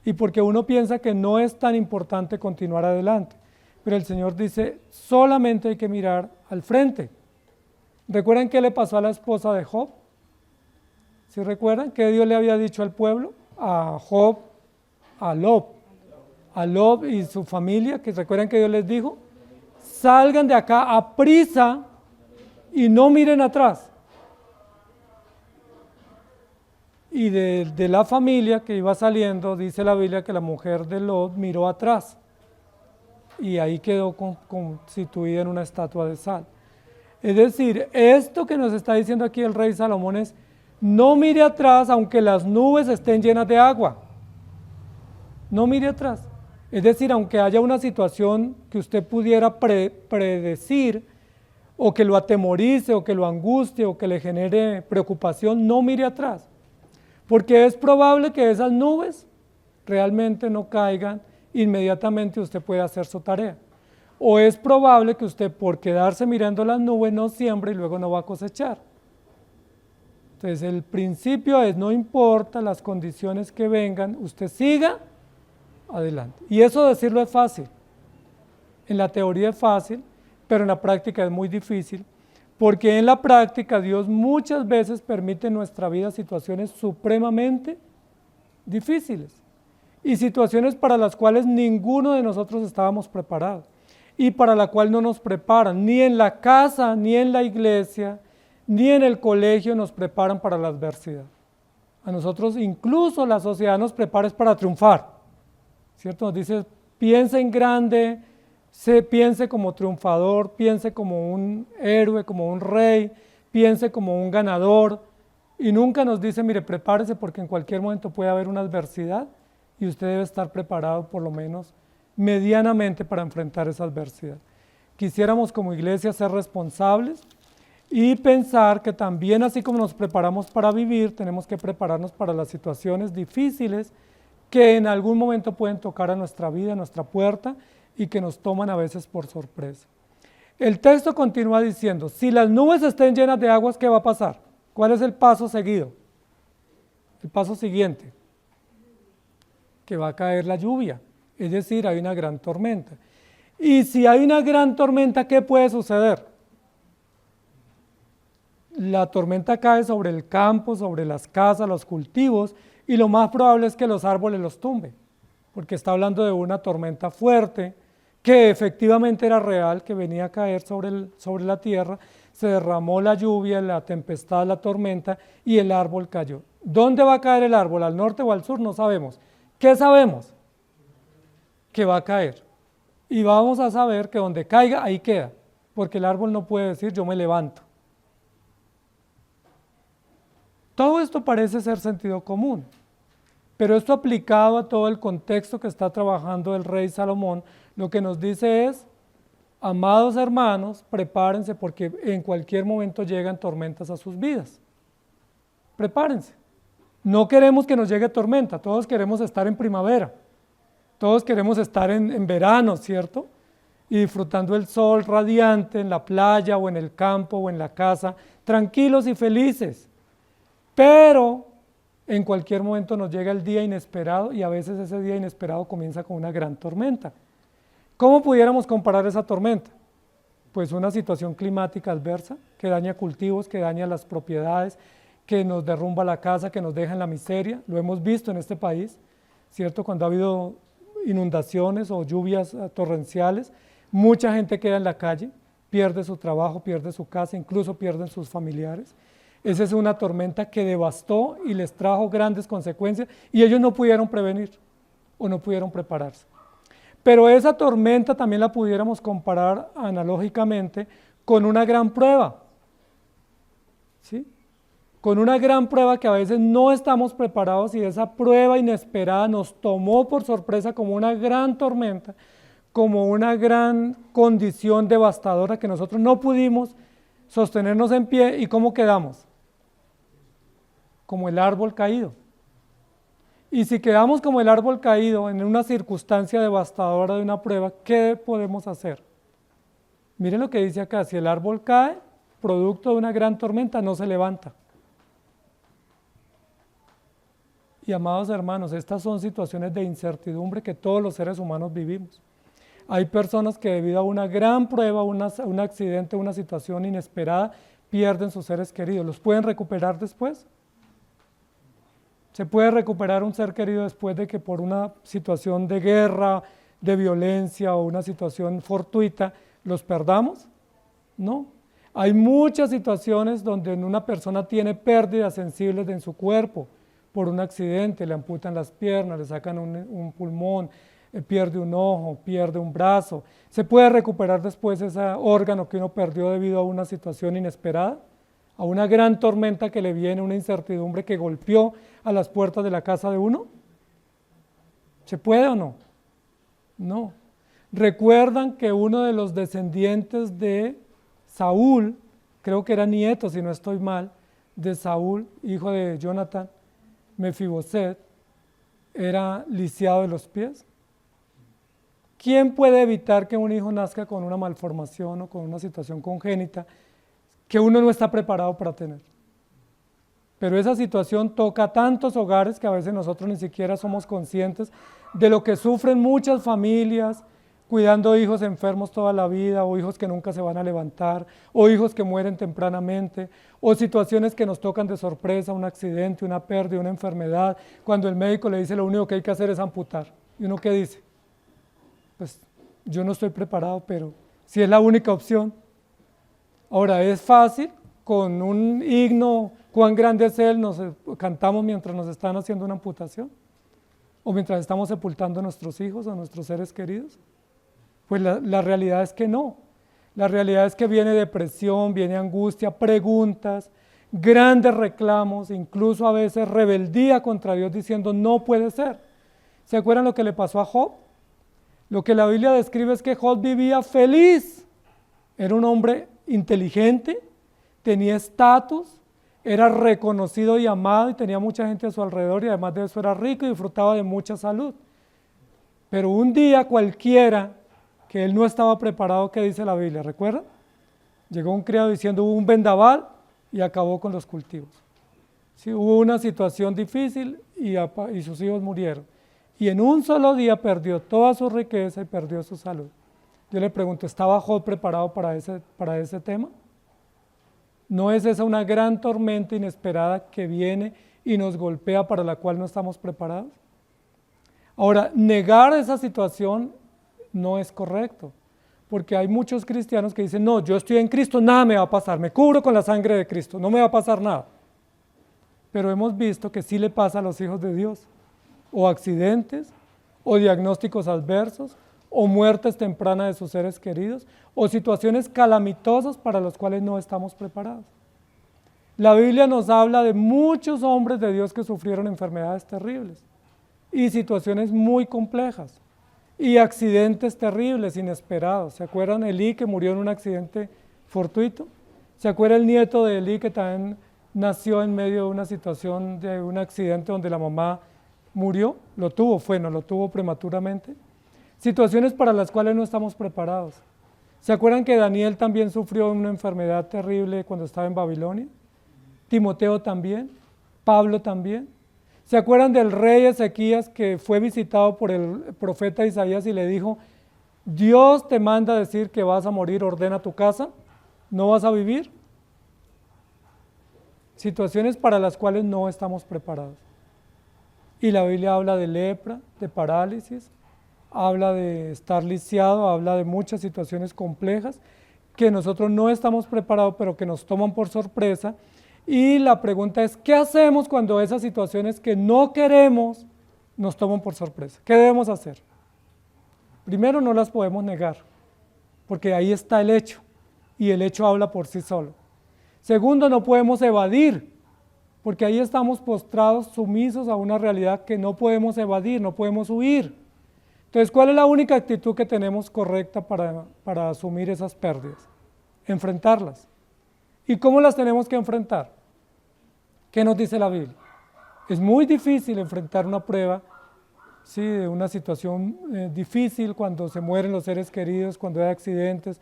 Y porque uno piensa que no es tan importante continuar adelante. Pero el Señor dice, solamente hay que mirar al frente. ¿Recuerdan qué le pasó a la esposa de Job? ¿Sí recuerdan qué Dios le había dicho al pueblo? A Job, a Lot y su familia, que recuerdan que Dios les dijo, salgan de acá a prisa y no miren atrás. Y de la familia que iba saliendo, dice la Biblia que la mujer de Lot miró atrás y ahí quedó constituida en una estatua de sal. Es decir, esto que nos está diciendo aquí el rey Salomón es, no mire atrás aunque las nubes estén llenas de agua. No mire atrás. Es decir, aunque haya una situación que usted pudiera predecir, o que lo atemorice, o que lo angustie, o que le genere preocupación, no mire atrás. Porque es probable que esas nubes realmente no caigan, inmediatamente usted puede hacer su tarea. O es probable que usted por quedarse mirando las nubes no siembre y luego no va a cosechar. Entonces el principio es, no importa las condiciones que vengan, usted siga adelante. Y eso decirlo es fácil. En la teoría es fácil, pero en la práctica es muy difícil, porque en la práctica Dios muchas veces permite en nuestra vida situaciones supremamente difíciles y situaciones para las cuales ninguno de nosotros estábamos preparados y para la cual no nos preparan, ni en la casa, ni en la iglesia, ni en el colegio nos preparan para la adversidad. A nosotros incluso la sociedad nos prepara para triunfar, ¿cierto? Nos dice, piensa en grande, piense como triunfador, piense como un héroe, como un rey, piense como un ganador, y nunca nos dice, mire, prepárese porque en cualquier momento puede haber una adversidad y usted debe estar preparado por lo menos medianamente para enfrentar esa adversidad. Quisiéramos como iglesia ser responsables y pensar que también así como nos preparamos para vivir, tenemos que prepararnos para las situaciones difíciles que en algún momento pueden tocar a nuestra vida, a nuestra puerta, y que nos toman a veces por sorpresa. El texto continúa diciendo, si las nubes estén llenas de aguas, ¿qué va a pasar? ¿Cuál es el paso seguido? El paso siguiente, que va a caer la lluvia, es decir, hay una gran tormenta. Y si hay una gran tormenta, ¿qué puede suceder? La tormenta cae sobre el campo, sobre las casas, los cultivos, y lo más probable es que los árboles los tumbe, porque está hablando de una tormenta fuerte, que efectivamente era real, que venía a caer sobre la tierra, se derramó la lluvia, la tempestad, la tormenta, y el árbol cayó. ¿Dónde va a caer el árbol? ¿Al norte o al sur? No sabemos. ¿Qué sabemos? Que va a caer. Y vamos a saber que donde caiga, ahí queda, porque el árbol no puede decir yo me levanto. Todo esto parece ser sentido común, pero esto aplicado a todo el contexto que está trabajando el rey Salomón, lo que nos dice es, amados hermanos, prepárense porque en cualquier momento llegan tormentas a sus vidas. Prepárense. No queremos que nos llegue tormenta, todos queremos estar en primavera, todos queremos estar en verano, ¿cierto? Y disfrutando el sol radiante en la playa o en el campo o en la casa, tranquilos y felices. Pero en cualquier momento nos llega el día inesperado y a veces ese día inesperado comienza con una gran tormenta. ¿Cómo pudiéramos comparar esa tormenta? Pues una situación climática adversa que daña cultivos, que daña las propiedades, que nos derrumba la casa, que nos deja en la miseria. Lo hemos visto en este país, ¿cierto? Cuando ha habido inundaciones o lluvias torrenciales, mucha gente queda en la calle, pierde su trabajo, pierde su casa, incluso pierden sus familiares. Esa es una tormenta que devastó y les trajo grandes consecuencias y ellos no pudieron prevenir o no pudieron prepararse. Pero esa tormenta también la pudiéramos comparar analógicamente con una gran prueba, ¿sí? Con una gran prueba que a veces no estamos preparados y esa prueba inesperada nos tomó por sorpresa como una gran tormenta, como una gran condición devastadora que nosotros no pudimos sostenernos en pie. ¿Y cómo quedamos? Como el árbol caído. Y si quedamos como el árbol caído en una circunstancia devastadora de una prueba, ¿qué podemos hacer? Miren lo que dice acá, si el árbol cae, producto de una gran tormenta, no se levanta. Y amados hermanos, estas son situaciones de incertidumbre que todos los seres humanos vivimos. Hay personas que debido a una gran prueba, un accidente, una situación inesperada, pierden sus seres queridos. ¿Los pueden recuperar después? ¿Se puede recuperar un ser querido después de que por una situación de guerra, de violencia o una situación fortuita los perdamos? No. Hay muchas situaciones donde una persona tiene pérdidas sensibles en su cuerpo por un accidente, le amputan las piernas, le sacan un pulmón, pierde un ojo, pierde un brazo. ¿Se puede recuperar después ese órgano que uno perdió debido a una situación inesperada? A una gran tormenta que le viene, una incertidumbre que golpeó a las puertas de la casa de uno. ¿Se puede o no? No. Recuerdan que uno de los descendientes de Saúl, creo que era nieto, si no estoy mal, de Saúl, hijo de Jonatán, Mefiboset, era lisiado de los pies. ¿Quién puede evitar que un hijo nazca con una malformación o con una situación congénita que uno no está preparado para tener? Pero esa situación toca a tantos hogares que a veces nosotros ni siquiera somos conscientes de lo que sufren muchas familias, cuidando hijos enfermos toda la vida, o hijos que nunca se van a levantar, o hijos que mueren tempranamente, o situaciones que nos tocan de sorpresa, un accidente, una pérdida, una enfermedad, cuando el médico le dice lo único que hay que hacer es amputar. ¿Y uno qué dice? Pues yo no estoy preparado, pero si es la única opción. Ahora, es fácil, con un himno, cuán grande es Él, nos cantamos mientras nos están haciendo una amputación, o mientras estamos sepultando a nuestros hijos, a nuestros seres queridos. Pues la realidad es que no. La realidad es que viene depresión, viene angustia, preguntas, grandes reclamos, incluso a veces rebeldía contra Dios diciendo no puede ser. ¿Se acuerdan lo que le pasó a Job? Lo que la Biblia describe es que Job vivía feliz. Era un hombre inteligente, tenía estatus, era reconocido y amado y tenía mucha gente a su alrededor y además de eso era rico y disfrutaba de mucha salud. Pero un día cualquiera que él no estaba preparado, ¿qué dice la Biblia? ¿Recuerda? Llegó un criado diciendo hubo un vendaval y acabó con los cultivos. Sí, hubo una situación difícil y sus hijos murieron. Y en un solo día perdió toda su riqueza y perdió su salud. Yo le pregunto, ¿estaba Job preparado para ese tema? ¿No es esa una gran tormenta inesperada que viene y nos golpea para la cual no estamos preparados? Ahora, negar esa situación no es correcto, porque hay muchos cristianos que dicen, no, yo estoy en Cristo, nada me va a pasar, me cubro con la sangre de Cristo, no me va a pasar nada. Pero hemos visto que sí le pasa a los hijos de Dios, o accidentes, o diagnósticos adversos, o muertes tempranas de sus seres queridos, o situaciones calamitosas para las cuales no estamos preparados. La Biblia nos habla de muchos hombres de Dios que sufrieron enfermedades terribles, y situaciones muy complejas, y accidentes terribles, inesperados. ¿Se acuerdan Elí que murió en un accidente fortuito? ¿Se acuerda el nieto de Elí que también nació en medio de una situación de un accidente donde la mamá murió? Lo tuvo prematuramente. Situaciones para las cuales no estamos preparados. ¿Se acuerdan que Daniel también sufrió una enfermedad terrible cuando estaba en Babilonia? Timoteo también, Pablo también. ¿Se acuerdan del rey Ezequías que fue visitado por el profeta Isaías y le dijo, Dios te manda a decir que vas a morir, ordena tu casa, no vas a vivir? Situaciones para las cuales no estamos preparados. Y la Biblia habla de lepra, de parálisis, habla de estar lisiado, habla de muchas situaciones complejas que nosotros no estamos preparados, pero que nos toman por sorpresa. Y la pregunta es, ¿qué hacemos cuando esas situaciones que no queremos nos toman por sorpresa? ¿Qué debemos hacer? Primero, no las podemos negar, porque ahí está el hecho, y el hecho habla por sí solo. Segundo, no podemos evadir, porque ahí estamos postrados, sumisos a una realidad que no podemos evadir, no podemos huir. Entonces, ¿cuál es la única actitud que tenemos correcta para asumir esas pérdidas? Enfrentarlas. ¿Y cómo las tenemos que enfrentar? ¿Qué nos dice la Biblia? Es muy difícil enfrentar una prueba, ¿sí?, de una situación difícil cuando se mueren los seres queridos, cuando hay accidentes,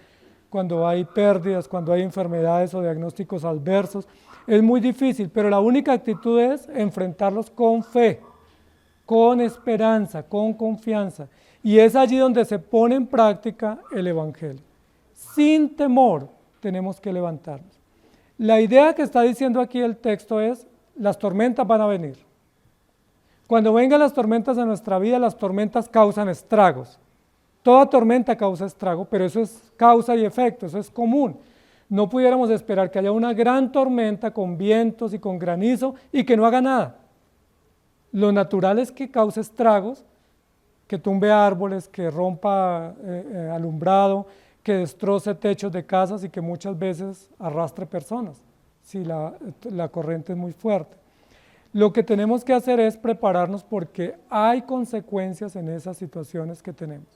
cuando hay pérdidas, cuando hay enfermedades o diagnósticos adversos. Es muy difícil, pero la única actitud es enfrentarlos con fe, con esperanza, con confianza. Y es allí donde se pone en práctica el Evangelio. Sin temor tenemos que levantarnos. La idea que está diciendo aquí el texto es, las tormentas van a venir. Cuando vengan las tormentas a nuestra vida, las tormentas causan estragos. Toda tormenta causa estrago, pero eso es causa y efecto, eso es común. No pudiéramos esperar que haya una gran tormenta con vientos y con granizo y que no haga nada. Lo natural es que cause estragos, que tumbe árboles, que rompa alumbrado, que destroce techos de casas y que muchas veces arrastre personas, si la corriente es muy fuerte. Lo que tenemos que hacer es prepararnos porque hay consecuencias en esas situaciones que tenemos.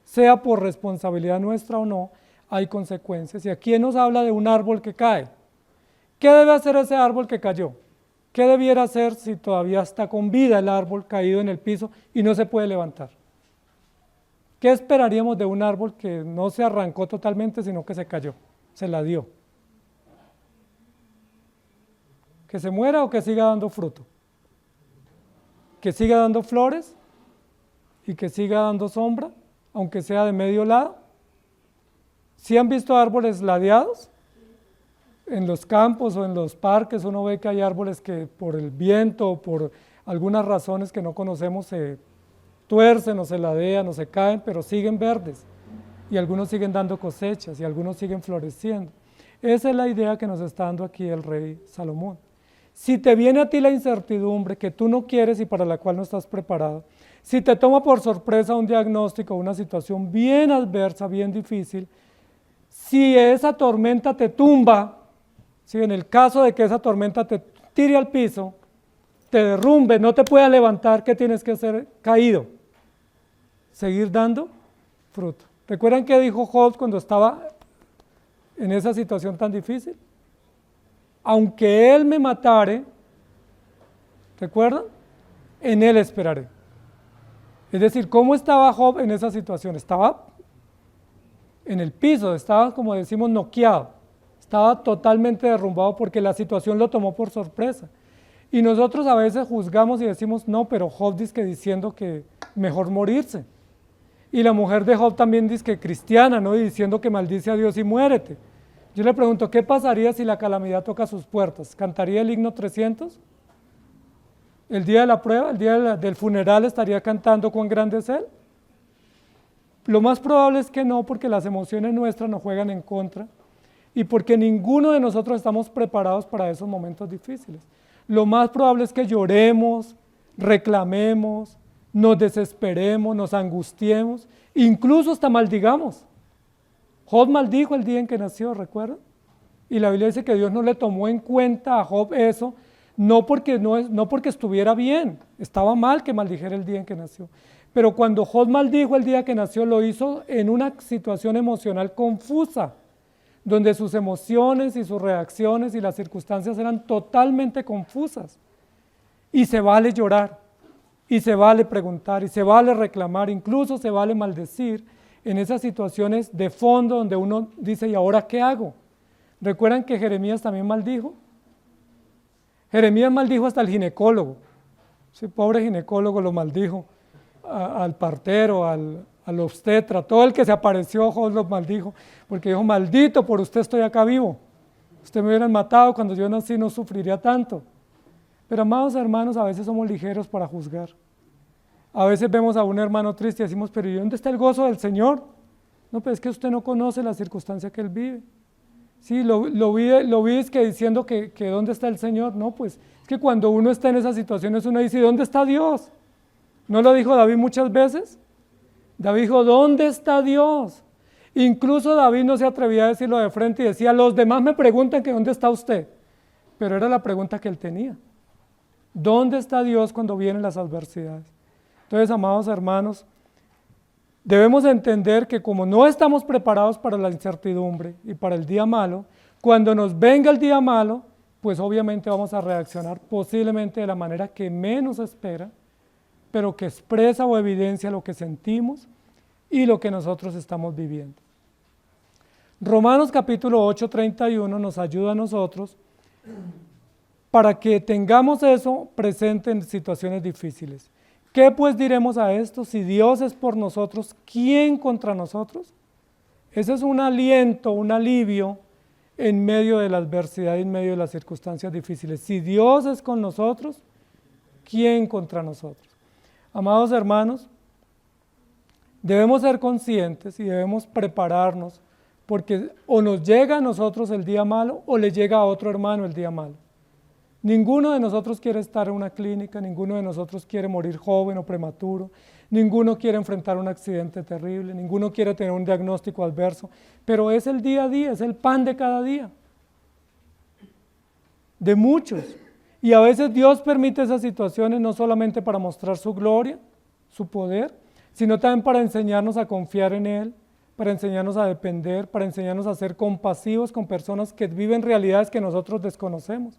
Sea por responsabilidad nuestra o no, hay consecuencias. Y aquí nos habla de un árbol que cae. ¿Qué debe hacer ese árbol que cayó? ¿Qué debiera hacer si todavía está con vida el árbol caído en el piso y no se puede levantar? ¿Qué esperaríamos de un árbol que no se arrancó totalmente, sino que se cayó, se la dio? ¿Que se muera o que siga dando fruto? ¿Que siga dando flores y que siga dando sombra, aunque sea de medio lado? ¿Sí han visto árboles ladeados? En los campos o en los parques uno ve que hay árboles que por el viento o por algunas razones que no conocemos se tuercen o se ladean o se caen, pero siguen verdes y algunos siguen dando cosechas y algunos siguen floreciendo. Esa es la idea que nos está dando aquí el rey Salomón. Si te viene a ti la incertidumbre que tú no quieres y para la cual no estás preparado, si te toma por sorpresa un diagnóstico, una situación bien adversa, bien difícil, si esa tormenta te tumba, si en el caso de que esa tormenta te tire al piso, te derrumbe, no te pueda levantar, ¿qué tienes que hacer? Caído. Seguir dando fruto. ¿Recuerdan qué dijo Job cuando estaba en esa situación tan difícil? aunque Él me matare, ¿recuerdan? En Él esperaré. Es decir, ¿cómo estaba Job en esa situación? Estaba en el piso, estaba, como decimos, noqueado, estaba totalmente derrumbado porque la situación lo tomó por sorpresa. Y nosotros a veces juzgamos y decimos, no, pero Job dice que diciendo que mejor morirse. Y la mujer de Job también dice que cristiana, ¿no? Y diciendo que maldice a Dios y muérete. Yo le pregunto, ¿qué pasaría si la calamidad toca sus puertas? ¿Cantaría el himno 300? El día de la prueba, el día del funeral, estaría cantando cuán grande es Él. Lo más probable es que no, porque las emociones nuestras nos juegan en contra y porque ninguno de nosotros estamos preparados para esos momentos difíciles. Lo más probable es que lloremos, reclamemos, nos desesperemos, nos angustiemos, incluso hasta maldigamos. Job maldijo el día en que nació, ¿recuerdan? Y la Biblia dice que Dios no le tomó en cuenta a Job eso, no porque estuviera bien, estaba mal que maldijera el día en que nació. Pero cuando Job maldijo el día que nació, lo hizo en una situación emocional confusa, donde sus emociones y sus reacciones y las circunstancias eran totalmente confusas. Y se vale llorar, y se vale preguntar, y se vale reclamar, incluso se vale maldecir en esas situaciones de fondo donde uno dice, ¿y ahora qué hago? ¿Recuerdan que Jeremías también maldijo? Jeremías maldijo hasta el ginecólogo. Sí, pobre ginecólogo lo maldijo. Al partero, al obstetra, todo el que se apareció, Job los maldijo, porque dijo, maldito, por usted estoy acá vivo. Usted me hubieran matado cuando yo nací, no sufriría tanto. Pero amados hermanos, a veces somos ligeros para juzgar. A veces vemos a un hermano triste y decimos, pero ¿y dónde está el gozo del Señor? No, pero es que usted no conoce la circunstancia que él vive. Sí, lo vi es que diciendo que ¿dónde está el Señor? No, pues es que cuando uno está en esas situaciones uno dice, ¿dónde está Dios? ¿No lo dijo David muchas veces? David dijo, ¿dónde está Dios? Incluso David no se atrevía a decirlo de frente y decía, los demás me preguntan que ¿dónde está usted? Pero era la pregunta que él tenía. ¿Dónde está Dios cuando vienen las adversidades? Entonces, amados hermanos, debemos entender que como no estamos preparados para la incertidumbre y para el día malo, cuando nos venga el día malo, pues obviamente vamos a reaccionar posiblemente de la manera que menos espera, pero que expresa o evidencia lo que sentimos y lo que nosotros estamos viviendo. Romanos capítulo 8, 31 nos ayuda a nosotros para que tengamos eso presente en situaciones difíciles. ¿Qué pues diremos a esto? Si Dios es por nosotros, ¿quién contra nosotros? Ese es un aliento, un alivio en medio de la adversidad, en medio de las circunstancias difíciles. Si Dios es con nosotros, ¿quién contra nosotros? Amados hermanos, debemos ser conscientes y debemos prepararnos porque o nos llega a nosotros el día malo o le llega a otro hermano el día malo. Ninguno de nosotros quiere estar en una clínica, ninguno de nosotros quiere morir joven o prematuro, ninguno quiere enfrentar un accidente terrible, ninguno quiere tener un diagnóstico adverso, pero es el día a día, es el pan de cada día, de muchos. Y a veces Dios permite esas situaciones no solamente para mostrar su gloria, su poder, sino también para enseñarnos a confiar en Él, para enseñarnos a depender, para enseñarnos a ser compasivos con personas que viven realidades que nosotros desconocemos.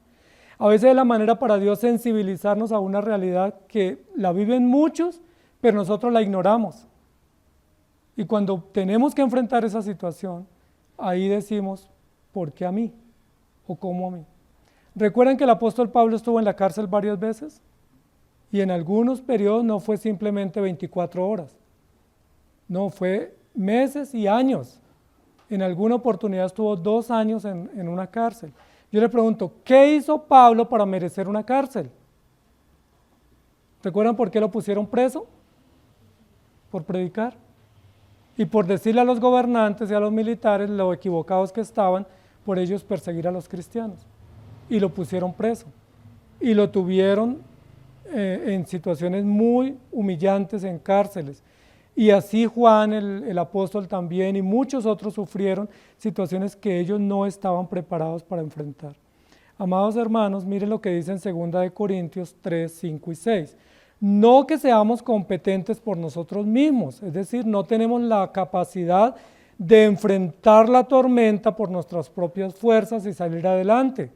A veces es la manera para Dios sensibilizarnos a una realidad que la viven muchos, pero nosotros la ignoramos. Y cuando tenemos que enfrentar esa situación, ahí decimos, ¿por qué a mí? ¿O cómo a mí? ¿Recuerdan que el apóstol Pablo estuvo en la cárcel varias veces? Y en algunos periodos no fue simplemente 24 horas. No, fue meses y años. En alguna oportunidad estuvo 2 años en una cárcel. Yo le pregunto, ¿qué hizo Pablo para merecer una cárcel? ¿Recuerdan por qué lo pusieron preso? Por predicar. Y por decirle a los gobernantes y a los militares lo equivocados que estaban, por ellos perseguir a los cristianos. Y lo pusieron preso. Y lo tuvieron en situaciones muy humillantes en cárceles. Y así Juan, el apóstol también, y muchos otros sufrieron situaciones que ellos no estaban preparados para enfrentar. Amados hermanos, miren lo que dice en 2 Corintios 3, 5 y 6. No que seamos competentes por nosotros mismos, es decir, no tenemos la capacidad de enfrentar la tormenta por nuestras propias fuerzas y salir adelante.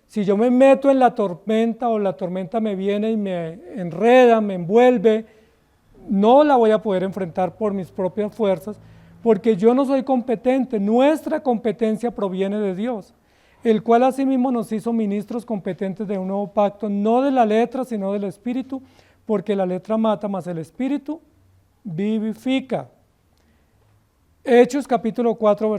Si yo me meto en la tormenta o la tormenta me viene y me enreda, me envuelve, no la voy a poder enfrentar por mis propias fuerzas, porque yo no soy competente. Nuestra competencia proviene de Dios, el cual asimismo nos hizo ministros competentes de un nuevo pacto, no de la letra, sino del Espíritu, porque la letra mata, mas el Espíritu vivifica. Hechos capítulo 4,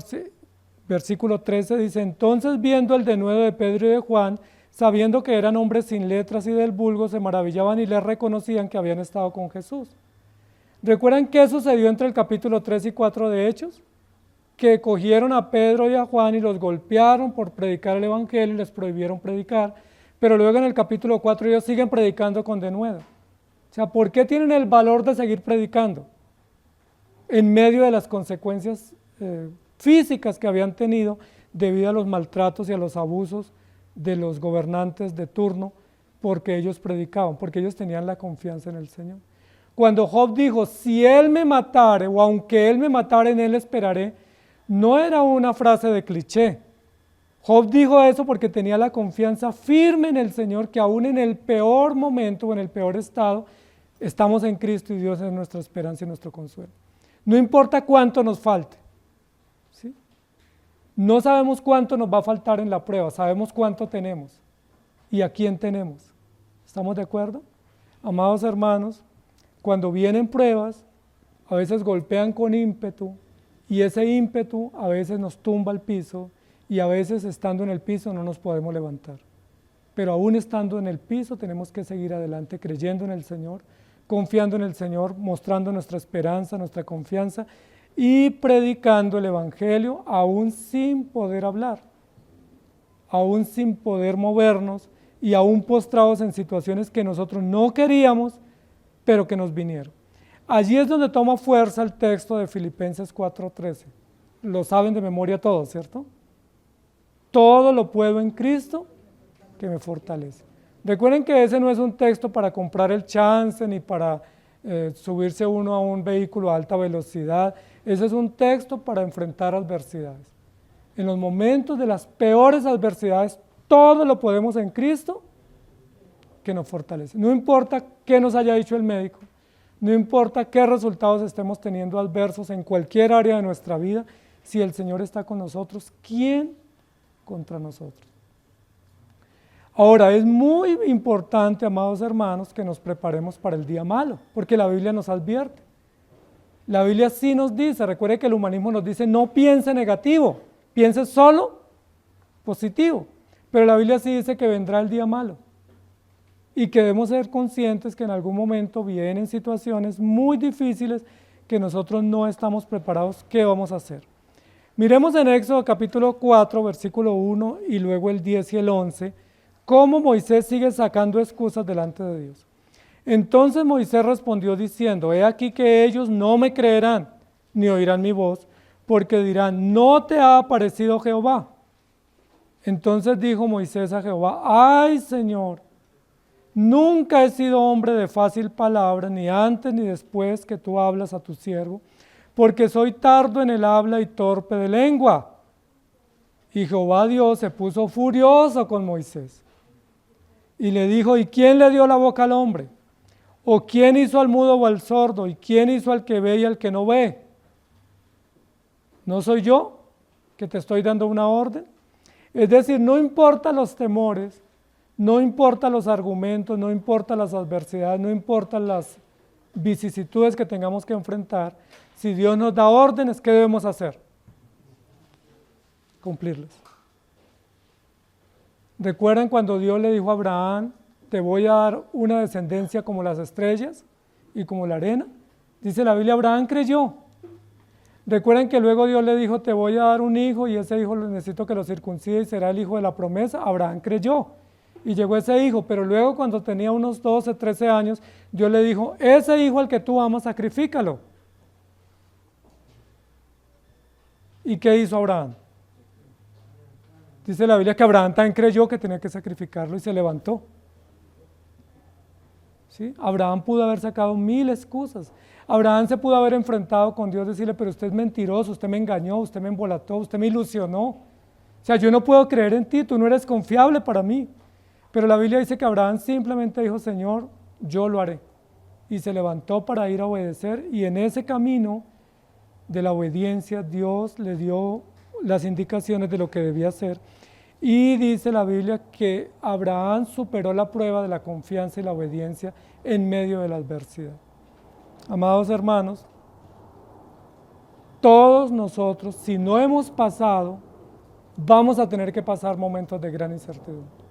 versículo 13 dice: entonces viendo el denuedo de Pedro y de Juan, sabiendo que eran hombres sin letras y del vulgo, se maravillaban y les reconocían que habían estado con Jesús. ¿Recuerdan qué sucedió entre el capítulo 3 y 4 de Hechos? Que cogieron a Pedro y a Juan y los golpearon por predicar el evangelio y les prohibieron predicar, pero luego en el capítulo 4 ellos siguen predicando con denuedo. O sea, ¿por qué tienen el valor de seguir predicando? En medio de las consecuencias físicas que habían tenido debido a los maltratos y a los abusos de los gobernantes de turno, porque ellos predicaban, porque ellos tenían la confianza en el Señor. Cuando Job dijo, si él me matare, o aunque él me matare, en él esperaré, no era una frase de cliché. Job dijo eso porque tenía la confianza firme en el Señor, que aún en el peor momento o en el peor estado, estamos en Cristo y Dios es nuestra esperanza y nuestro consuelo. No importa cuánto nos falte, ¿sí? No sabemos cuánto nos va a faltar en la prueba, sabemos cuánto tenemos y a quién tenemos. ¿Estamos de acuerdo? Amados hermanos, cuando vienen pruebas, a veces golpean con ímpetu y ese ímpetu a veces nos tumba al piso y a veces estando en el piso no nos podemos levantar. Pero aún estando en el piso tenemos que seguir adelante creyendo en el Señor, confiando en el Señor, mostrando nuestra esperanza, nuestra confianza y predicando el Evangelio aún sin poder hablar, aún sin poder movernos y aún postrados en situaciones que nosotros no queríamos, pero que nos vinieron. Allí es donde toma fuerza el texto de Filipenses 4:13. Lo saben de memoria todos, ¿cierto? Todo lo puedo en Cristo que me fortalece. Recuerden que ese no es un texto para comprar el chance ni para subirse uno a un vehículo a alta velocidad. Ese es un texto para enfrentar adversidades. En los momentos de las peores adversidades, todo lo podemos en Cristo que nos fortalece. No importa qué nos haya dicho el médico, no importa qué resultados estemos teniendo adversos en cualquier área de nuestra vida, si el Señor está con nosotros, ¿quién contra nosotros? Ahora, es muy importante, amados hermanos, que nos preparemos para el día malo, porque la Biblia nos advierte. La Biblia sí nos dice, recuerde que el humanismo nos dice, no piense negativo, piense solo positivo, pero la Biblia sí dice que vendrá el día malo y que debemos ser conscientes que en algún momento vienen situaciones muy difíciles que nosotros no estamos preparados. ¿Qué vamos a hacer? Miremos en Éxodo capítulo 4, versículo 1 y luego el 10 y el 11, cómo Moisés sigue sacando excusas delante de Dios. Entonces Moisés respondió diciendo, he aquí que ellos no me creerán, ni oirán mi voz, porque dirán, no te ha aparecido Jehová. Entonces dijo Moisés a Jehová, ay Señor, nunca he sido hombre de fácil palabra, ni antes ni después que tú hablas a tu siervo, porque soy tardo en el habla y torpe de lengua. Y Jehová Dios se puso furioso con Moisés y le dijo, ¿y quién le dio la boca al hombre? ¿O quién hizo al mudo o al sordo? ¿Y quién hizo al que ve y al que no ve? ¿No soy yo que te estoy dando una orden? Es decir, no importa los temores, no importa los argumentos, no importa las adversidades, no importan las vicisitudes que tengamos que enfrentar, si Dios nos da órdenes, ¿qué debemos hacer? Cumplirlas. ¿Recuerdan cuando Dios le dijo a Abraham, te voy a dar una descendencia como las estrellas y como la arena? Dice la Biblia, Abraham creyó. ¿Recuerdan que luego Dios le dijo, te voy a dar un hijo y ese hijo necesito que lo circuncide y será el hijo de la promesa? Abraham creyó y llegó ese hijo, pero luego cuando tenía unos 12, 13 años, Dios le dijo, ese hijo al que tú amas, sacrifícalo. ¿Y qué hizo Abraham? Dice la Biblia que Abraham también creyó que tenía que sacrificarlo y se levantó. ¿Sí? Abraham pudo haber sacado 1000 excusas. Abraham se pudo haber enfrentado con Dios y decirle, pero usted es mentiroso, usted me engañó, usted me embolató, usted me ilusionó. sea, yo no puedo creer en ti, tú no eres confiable para mí. Pero la Biblia dice que Abraham simplemente dijo, Señor, yo lo haré. Y se levantó para ir a obedecer, y en ese camino de la obediencia Dios le dio las indicaciones de lo que debía hacer. Y dice la Biblia que Abraham superó la prueba de la confianza y la obediencia en medio de la adversidad. Amados hermanos, todos nosotros, si no hemos pasado, vamos a tener que pasar momentos de gran incertidumbre.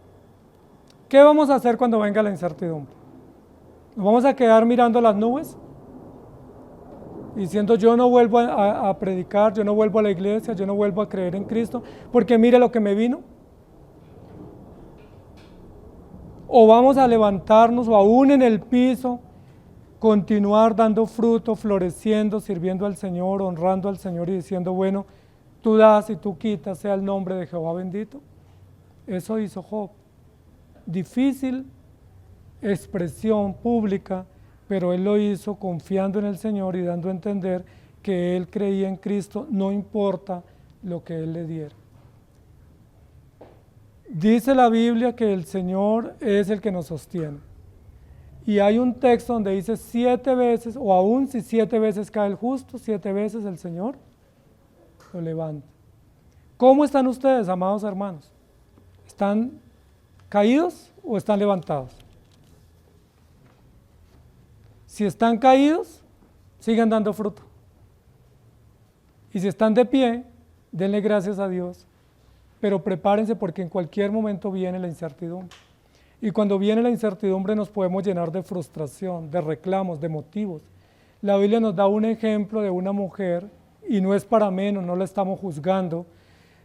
¿Qué vamos a hacer cuando venga la incertidumbre? ¿Nos vamos a quedar mirando las nubes? Diciendo yo no vuelvo a predicar, yo no vuelvo a la iglesia, yo no vuelvo a creer en Cristo, porque mire lo que me vino. O vamos a levantarnos, o aún en el piso, continuar dando fruto, floreciendo, sirviendo al Señor, honrando al Señor y diciendo, bueno, tú das y tú quitas, sea el nombre de Jehová bendito. Eso hizo Job. Difícil expresión pública, pero él lo hizo confiando en el Señor y dando a entender que él creía en Cristo, no importa lo que él le diera. Dice la Biblia que el Señor es el que nos sostiene. Y hay un texto donde dice 7 veces, o aún si 7 veces cae el justo, 7 veces el Señor lo levanta. ¿Cómo están ustedes, amados hermanos? ¿Están caídos o están levantados? Si están caídos, sigan dando fruto. Y si están de pie, denle gracias a Dios. Pero prepárense porque en cualquier momento viene la incertidumbre. Y cuando viene la incertidumbre nos podemos llenar de frustración, de reclamos, de motivos. La Biblia nos da un ejemplo de una mujer, y no es para menos, no la estamos juzgando,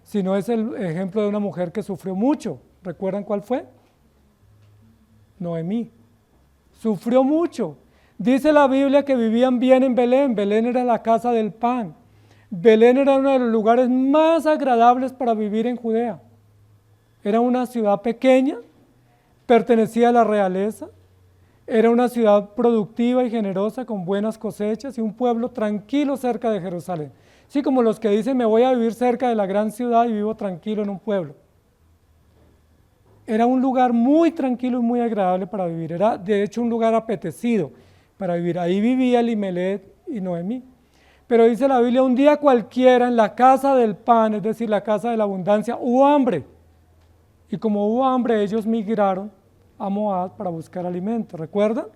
sino es el ejemplo de una mujer que sufrió mucho. ¿Recuerdan cuál fue? Noemí. Sufrió mucho. Dice la Biblia que vivían bien en Belén. Belén era la casa del pan. Belén era uno de los lugares más agradables para vivir en Judea. Era una ciudad pequeña, pertenecía a la realeza, era una ciudad productiva y generosa con buenas cosechas y un pueblo tranquilo cerca de Jerusalén. Así como los que dicen me voy a vivir cerca de la gran ciudad y vivo tranquilo en un pueblo. Era un lugar muy tranquilo y muy agradable para vivir, era de hecho un lugar apetecido para vivir. Ahí vivía Elimelech y Noemí. Pero dice la Biblia, un día cualquiera en la casa del pan, es decir, la casa de la abundancia, hubo hambre. Y como hubo hambre, ellos migraron a Moab para buscar alimento. ¿Recuerdan?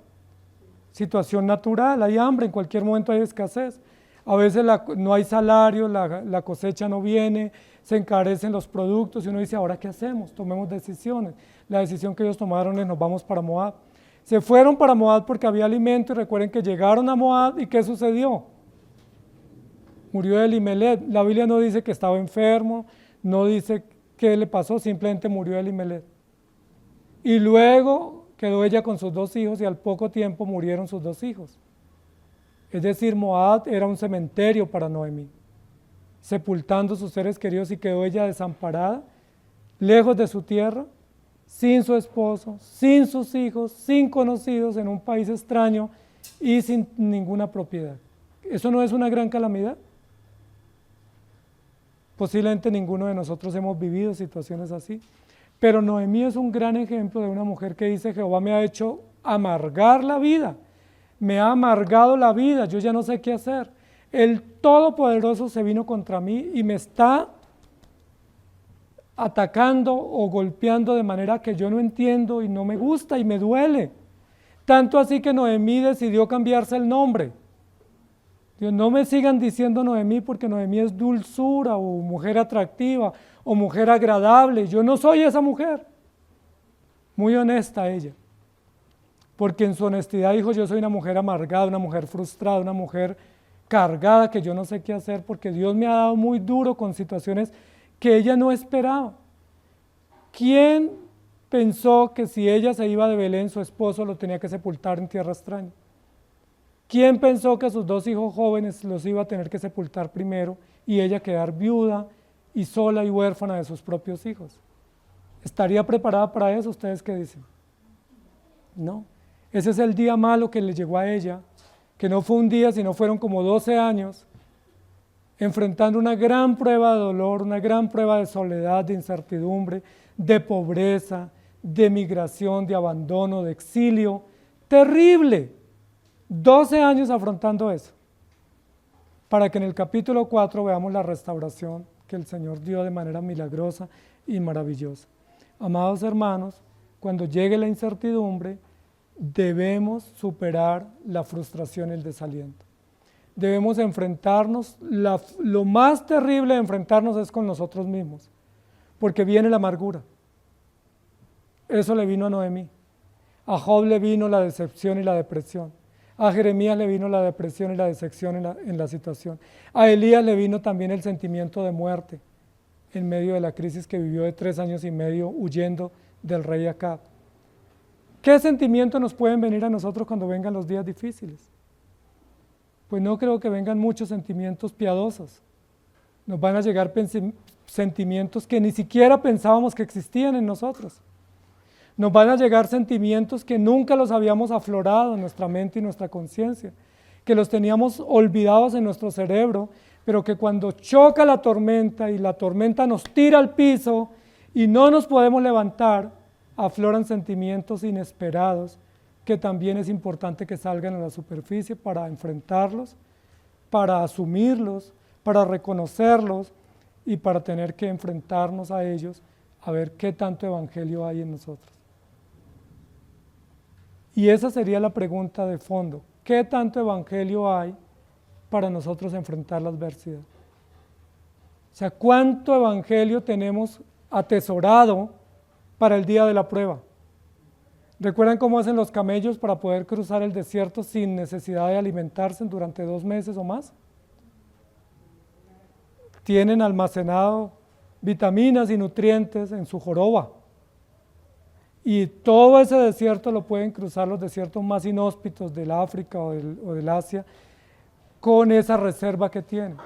Situación natural, hay hambre, en cualquier momento hay escasez. A veces no hay salario, la cosecha no viene, se encarecen los productos y uno dice, ¿ahora qué hacemos? Tomemos decisiones. La decisión que ellos tomaron es nos vamos para Moab. Se fueron para Moab porque había alimento y recuerden que llegaron a Moab y ¿qué sucedió? Murió Elimelech. La Biblia no dice que estaba enfermo, no dice qué le pasó, simplemente murió Elimelech. Y luego quedó ella con sus 2 hijos y al poco tiempo murieron sus 2 hijos. Es decir, Moab era un cementerio para Noemí, sepultando sus seres queridos y quedó ella desamparada, lejos de su tierra, sin su esposo, sin sus hijos, sin conocidos, en un país extraño y sin ninguna propiedad. ¿Eso no es una gran calamidad? Posiblemente ninguno de nosotros hemos vivido situaciones así, pero Noemí es un gran ejemplo de una mujer que dice, Jehová me ha hecho amargar la vida, me ha amargado la vida, yo ya no sé qué hacer. El Todopoderoso se vino contra mí y me está atacando o golpeando de manera que yo no entiendo y no me gusta y me duele. Tanto así que Noemí decidió cambiarse el nombre. Dios, no me sigan diciendo Noemí porque Noemí es dulzura o mujer atractiva o mujer agradable. Yo no soy esa mujer. Muy honesta ella. Porque en su honestidad dijo, yo soy una mujer amargada, una mujer frustrada, una mujer cargada que yo no sé qué hacer porque Dios me ha dado muy duro con situaciones que ella no esperaba. ¿Quién pensó que si ella se iba de Belén, su esposo lo tenía que sepultar en tierra extraña? ¿Quién pensó que sus 2 hijos jóvenes los iba a tener que sepultar primero y ella quedar viuda y sola y huérfana de sus propios hijos? ¿Estaría preparada para eso? ¿Ustedes qué dicen? No. Ese es el día malo que le llegó a ella, que no fue un día, sino fueron como 12 años enfrentando una gran prueba de dolor, una gran prueba de soledad, de incertidumbre, de pobreza, de migración, de abandono, de exilio. Terrible. 12 años afrontando eso, para que en el capítulo 4 veamos la restauración que el Señor dio de manera milagrosa y maravillosa. Amados hermanos, cuando llegue la incertidumbre, debemos superar la frustración y el desaliento. Debemos enfrentarnos, lo más terrible de enfrentarnos es con nosotros mismos, porque viene la amargura. Eso le vino a Noemí. A Job le vino la decepción y la depresión. A Jeremías le vino la depresión y la decepción en la situación. A Elías le vino también el sentimiento de muerte en medio de la crisis que vivió de 3 años y medio huyendo del rey Acab. ¿Qué sentimientos nos pueden venir a nosotros cuando vengan los días difíciles? Pues no creo que vengan muchos sentimientos piadosos. Nos van a llegar sentimientos que ni siquiera pensábamos que existían en nosotros. Nos van a llegar sentimientos que nunca los habíamos aflorado en nuestra mente y nuestra conciencia, que los teníamos olvidados en nuestro cerebro, pero que cuando choca la tormenta y la tormenta nos tira al piso y no nos podemos levantar, afloran sentimientos inesperados que también es importante que salgan a la superficie para enfrentarlos, para asumirlos, para reconocerlos y para tener que enfrentarnos a ellos a ver qué tanto evangelio hay en nosotros. Y esa sería la pregunta de fondo. ¿Qué tanto evangelio hay para nosotros enfrentar la adversidad? O sea, ¿cuánto evangelio tenemos atesorado para el día de la prueba? ¿Recuerdan cómo hacen los camellos para poder cruzar el desierto sin necesidad de alimentarse durante 2 meses o más? Tienen almacenado vitaminas y nutrientes en su joroba. Y todo ese desierto lo pueden cruzar los desiertos más inhóspitos del África o del Asia con esa reserva que tienen.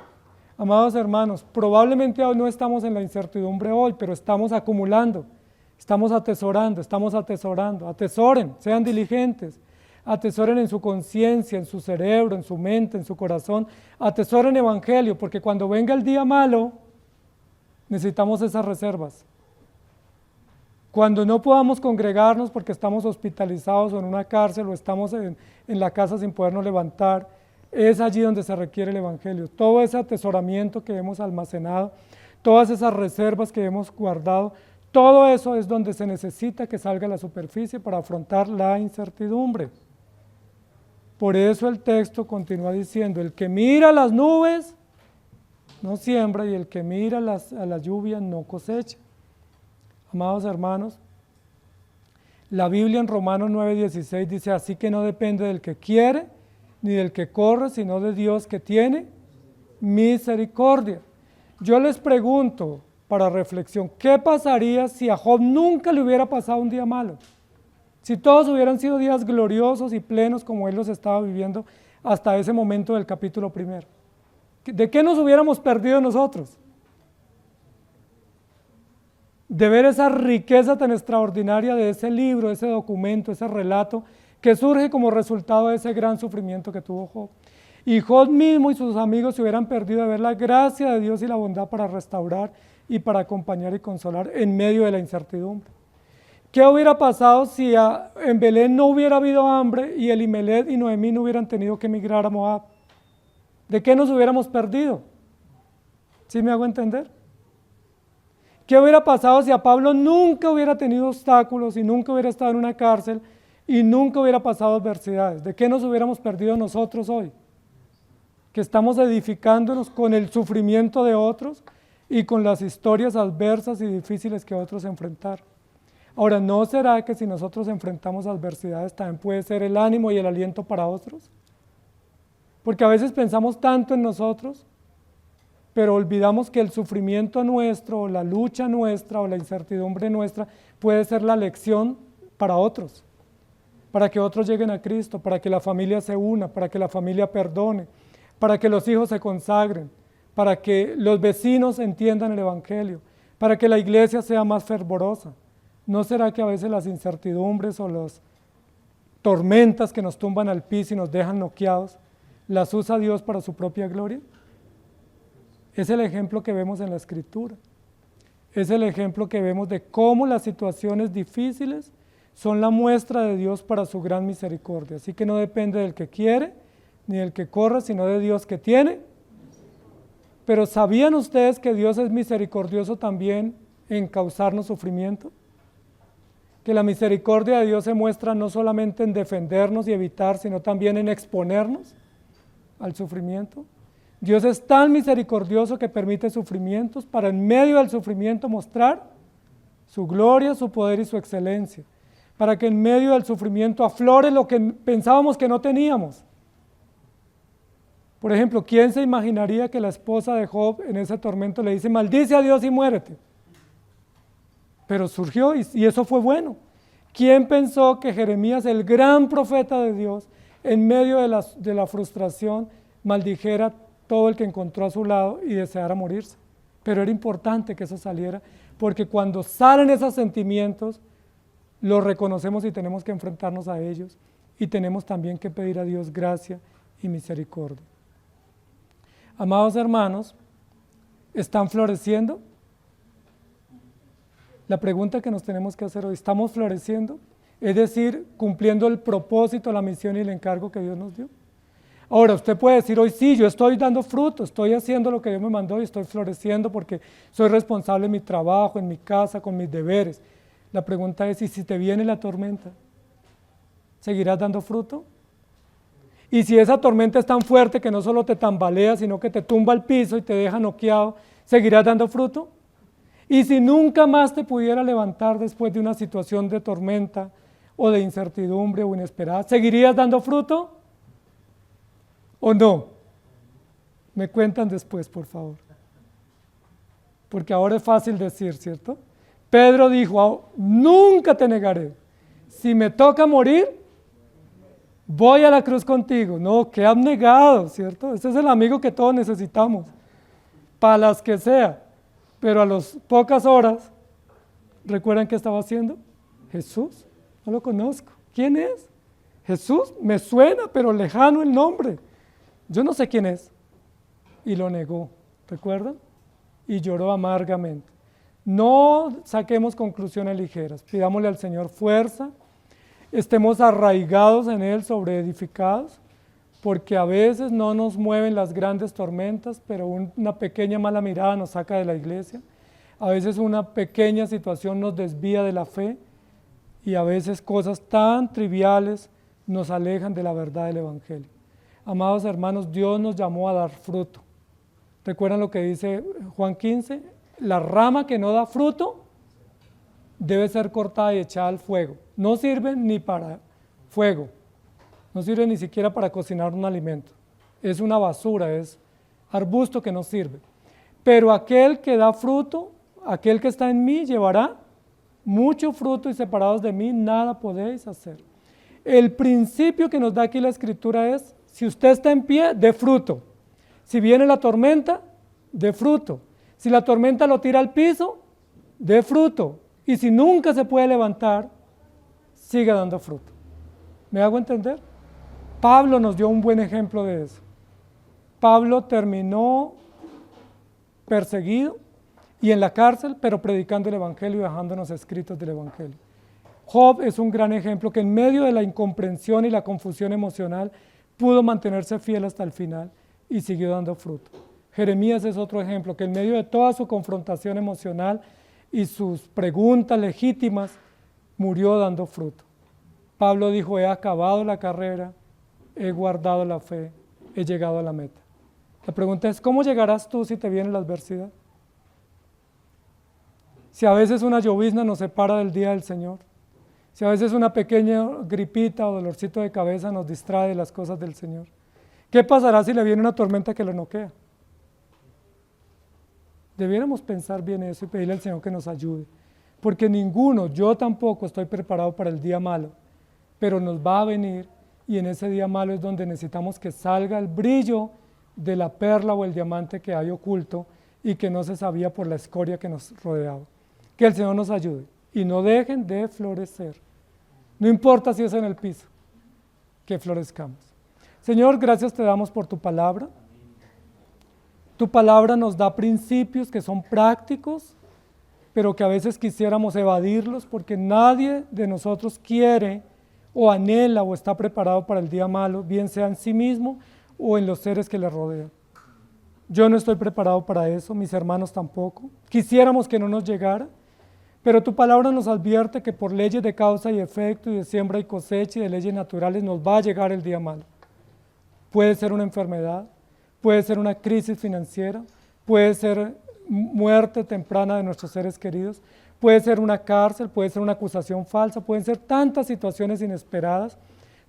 Amados hermanos, probablemente hoy no estamos en la incertidumbre hoy, pero estamos acumulando, estamos atesorando, atesoren, sean diligentes, atesoren en su conciencia, en su cerebro, en su mente, en su corazón, atesoren evangelio, porque cuando venga el día malo, necesitamos esas reservas. Cuando no podamos congregarnos porque estamos hospitalizados o en una cárcel o estamos en la casa sin podernos levantar, es allí donde se requiere el evangelio. Todo ese atesoramiento que hemos almacenado, todas esas reservas que hemos guardado, todo eso es donde se necesita que salga a la superficie para afrontar la incertidumbre. Por eso el texto continúa diciendo, el que mira las nubes no siembra y el que mira a la lluvia no cosecha. Amados hermanos, la Biblia en Romanos 9:16 dice, así que no depende del que quiere, ni del que corre, sino de Dios que tiene misericordia. Yo les pregunto, para reflexión, ¿qué pasaría si a Job nunca le hubiera pasado un día malo? Si todos hubieran sido días gloriosos y plenos como él los estaba viviendo hasta ese momento del capítulo 1. ¿De qué nos hubiéramos perdido nosotros? De ver esa riqueza tan extraordinaria de ese libro, ese documento, ese relato que surge como resultado de ese gran sufrimiento que tuvo Job. Y Job mismo y sus amigos se hubieran perdido de ver la gracia de Dios y la bondad para restaurar y para acompañar y consolar en medio de la incertidumbre. ¿Qué hubiera pasado si en Belén no hubiera habido hambre y Elimelech y Noemí no hubieran tenido que emigrar a Moab? ¿De qué nos hubiéramos perdido? ¿Sí me hago entender? ¿Qué hubiera pasado si a Pablo nunca hubiera tenido obstáculos y nunca hubiera estado en una cárcel y nunca hubiera pasado adversidades? ¿De qué nos hubiéramos perdido nosotros hoy? Que estamos edificándonos con el sufrimiento de otros y con las historias adversas y difíciles que otros enfrentaron. Ahora, ¿no será que si nosotros enfrentamos adversidades también puede ser el ánimo y el aliento para otros? Porque a veces pensamos tanto en nosotros, pero olvidamos que el sufrimiento nuestro, o la lucha nuestra, o la incertidumbre nuestra, puede ser la lección para otros, para que otros lleguen a Cristo, para que la familia se una, para que la familia perdone, para que los hijos se consagren, para que los vecinos entiendan el evangelio, para que la iglesia sea más fervorosa. ¿No será que a veces las incertidumbres o las tormentas que nos tumban al piso y nos dejan noqueados, las usa Dios para su propia gloria? Es el ejemplo que vemos en la Escritura. Es el ejemplo que vemos de cómo las situaciones difíciles son la muestra de Dios para su gran misericordia. Así que no depende del que quiere ni del que corre, sino de Dios que tiene. Pero ¿sabían ustedes que Dios es misericordioso también en causarnos sufrimiento? Que la misericordia de Dios se muestra no solamente en defendernos y evitar, sino también en exponernos al sufrimiento. Dios es tan misericordioso que permite sufrimientos para en medio del sufrimiento mostrar su gloria, su poder y su excelencia, para que en medio del sufrimiento aflore lo que pensábamos que no teníamos. Por ejemplo, ¿quién se imaginaría que la esposa de Job en ese tormento le dice, maldice a Dios y muérete? Pero surgió y eso fue bueno. ¿Quién pensó que Jeremías, el gran profeta de Dios, en medio de la frustración, maldijera todo el que encontró a su lado y deseara morirse? Pero era importante que eso saliera, porque cuando salen esos sentimientos, los reconocemos y tenemos que enfrentarnos a ellos, y tenemos también que pedir a Dios gracia y misericordia. Amados hermanos, ¿están floreciendo? La pregunta que nos tenemos que hacer hoy, ¿estamos floreciendo? Es decir, cumpliendo el propósito, la misión y el encargo que Dios nos dio. Ahora, usted puede decir hoy, sí, yo estoy dando fruto, estoy haciendo lo que Dios me mandó y estoy floreciendo porque soy responsable en mi trabajo, en mi casa, con mis deberes. La pregunta es, ¿y si te viene la tormenta? ¿Seguirás dando fruto? Y si esa tormenta es tan fuerte que no solo te tambalea, sino que te tumba al piso y te deja noqueado, ¿seguirás dando fruto? Y si nunca más te pudiera levantar después de una situación de tormenta o de incertidumbre o inesperada, ¿seguirías dando fruto? ¿O no? Me cuentan después, por favor. Porque ahora es fácil decir, ¿cierto? Pedro dijo, nunca te negaré. Si me toca morir, voy a la cruz contigo. No, que abnegado, ¿cierto? Ese es el amigo que todos necesitamos, para las que sea. Pero a las pocas horas, ¿recuerdan qué estaba haciendo? Jesús, no lo conozco. ¿Quién es? Jesús, me suena, pero lejano el nombre. Yo no sé quién es. Y lo negó, ¿recuerdan? Y lloró amargamente. No saquemos conclusiones ligeras, pidámosle al Señor fuerza, estemos arraigados en Él, sobreedificados, porque a veces no nos mueven las grandes tormentas, pero una pequeña mala mirada nos saca de la iglesia, a veces una pequeña situación nos desvía de la fe, y a veces cosas tan triviales nos alejan de la verdad del Evangelio. Amados hermanos, Dios nos llamó a dar fruto. ¿Recuerdan lo que dice Juan 15? La rama que no da fruto debe ser cortada y echada al fuego. No sirve ni para fuego, no sirve ni siquiera para cocinar un alimento. Es una basura, es arbusto que no sirve. Pero aquel que da fruto, aquel que está en mí, llevará mucho fruto y separados de mí nada podéis hacer. El principio que nos da aquí la Escritura es, si usted está en pie, dé fruto. Si viene la tormenta, dé fruto. Si la tormenta lo tira al piso, dé fruto. Y si nunca se puede levantar, siga dando fruto. ¿Me hago entender? Pablo nos dio un buen ejemplo de eso. Pablo terminó perseguido y en la cárcel, pero predicando el Evangelio y dejándonos escritos del Evangelio. Job es un gran ejemplo que en medio de la incomprensión y la confusión emocional pudo mantenerse fiel hasta el final y siguió dando fruto. Jeremías es otro ejemplo que en medio de toda su confrontación emocional y sus preguntas legítimas murió dando fruto. Pablo dijo, he acabado la carrera, he guardado la fe, he llegado a la meta. La pregunta es, ¿cómo llegarás tú si te viene la adversidad? Si a veces una llovizna nos separa del día del Señor, si a veces una pequeña gripita o dolorcito de cabeza nos distrae de las cosas del Señor, ¿qué pasará si le viene una tormenta que lo noquea? Debiéramos pensar bien eso y pedirle al Señor que nos ayude, porque ninguno, yo tampoco estoy preparado para el día malo, pero nos va a venir y en ese día malo es donde necesitamos que salga el brillo de la perla o el diamante que hay oculto y que no se sabía por la escoria que nos rodeaba. Que el Señor nos ayude y no dejen de florecer. No importa si es en el piso, que florezcamos. Señor, gracias te damos por tu palabra. Tu palabra nos da principios que son prácticos, pero que a veces quisiéramos evadirlos porque nadie de nosotros quiere o anhela o está preparado para el día malo, bien sea en sí mismo o en los seres que le rodean. Yo no estoy preparado para eso, mis hermanos tampoco. Quisiéramos que no nos llegara, pero tu palabra nos advierte que por leyes de causa y efecto y de siembra y cosecha y de leyes naturales nos va a llegar el día malo. Puede ser una enfermedad, puede ser una crisis financiera, puede ser muerte temprana de nuestros seres queridos, puede ser una cárcel, puede ser una acusación falsa, pueden ser tantas situaciones inesperadas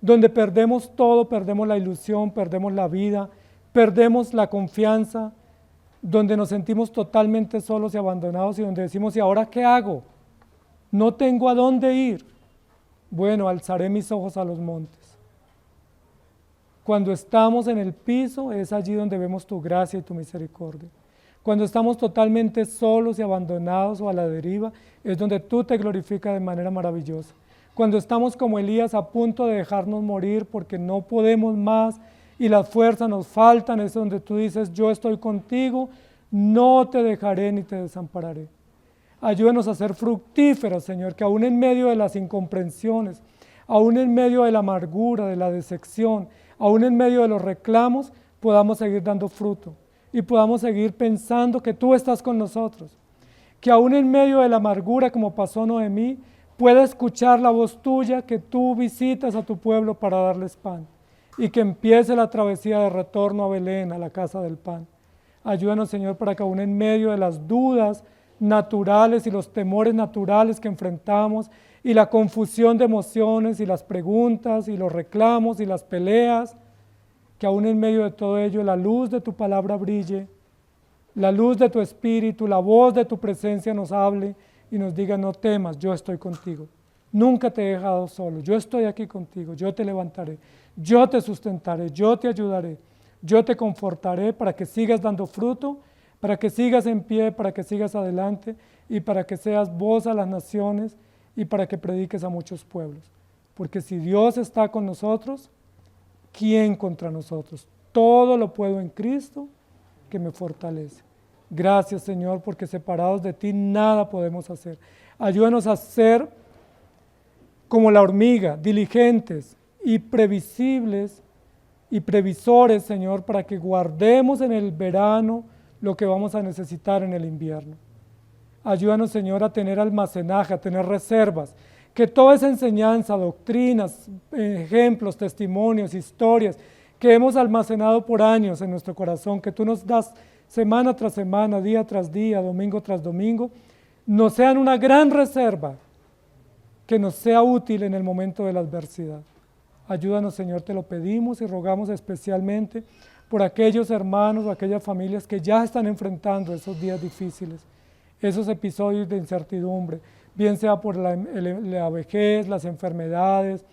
donde perdemos todo, perdemos la ilusión, perdemos la vida, perdemos la confianza, donde nos sentimos totalmente solos y abandonados y donde decimos, ¿y ahora qué hago? No tengo a dónde ir. Bueno, alzaré mis ojos a los montes. Cuando estamos en el piso es allí donde vemos tu gracia y tu misericordia. Cuando estamos totalmente solos y abandonados o a la deriva es donde tú te glorificas de manera maravillosa. Cuando estamos como Elías a punto de dejarnos morir porque no podemos más y las fuerzas nos faltan, es donde tú dices, yo estoy contigo, no te dejaré ni te desampararé. Ayúdanos a ser fructíferos, Señor, que aún en medio de las incomprensiones, aún en medio de la amargura, de la decepción, aún en medio de los reclamos, podamos seguir dando fruto y podamos seguir pensando que tú estás con nosotros. Que aún en medio de la amargura, como pasó Noemí, pueda escuchar la voz tuya, que tú visitas a tu pueblo para darles pan y que empiece la travesía de retorno a Belén, a la casa del pan. Ayúdanos, Señor, para que aún en medio de las dudas naturales y los temores naturales que enfrentamos y la confusión de emociones y las preguntas y los reclamos y las peleas, que aún en medio de todo ello la luz de tu palabra brille, la luz de tu espíritu, la voz de tu presencia nos hable y nos diga, no temas, yo estoy contigo. Nunca te he dejado solo, yo estoy aquí contigo, yo te levantaré, yo te sustentaré, yo te ayudaré, yo te confortaré para que sigas dando fruto, para que sigas en pie, para que sigas adelante y para que seas voz a las naciones y para que prediques a muchos pueblos. Porque si Dios está con nosotros, ¿quién contra nosotros? Todo lo puedo en Cristo que me fortalece. Gracias, Señor, porque separados de ti nada podemos hacer. Ayúdanos a ser como la hormiga, diligentes y previsibles y previsores, Señor, para que guardemos en el verano lo que vamos a necesitar en el invierno. Ayúdanos, Señor, a tener almacenaje, a tener reservas, que toda esa enseñanza, doctrinas, ejemplos, testimonios, historias que hemos almacenado por años en nuestro corazón, que tú nos das semana tras semana, día tras día, domingo tras domingo, nos sean una gran reserva que nos sea útil en el momento de la adversidad. Ayúdanos, Señor, te lo pedimos y rogamos especialmente por aquellos hermanos o aquellas familias que ya están enfrentando esos días difíciles, esos episodios de incertidumbre, bien sea por la vejez, las enfermedades,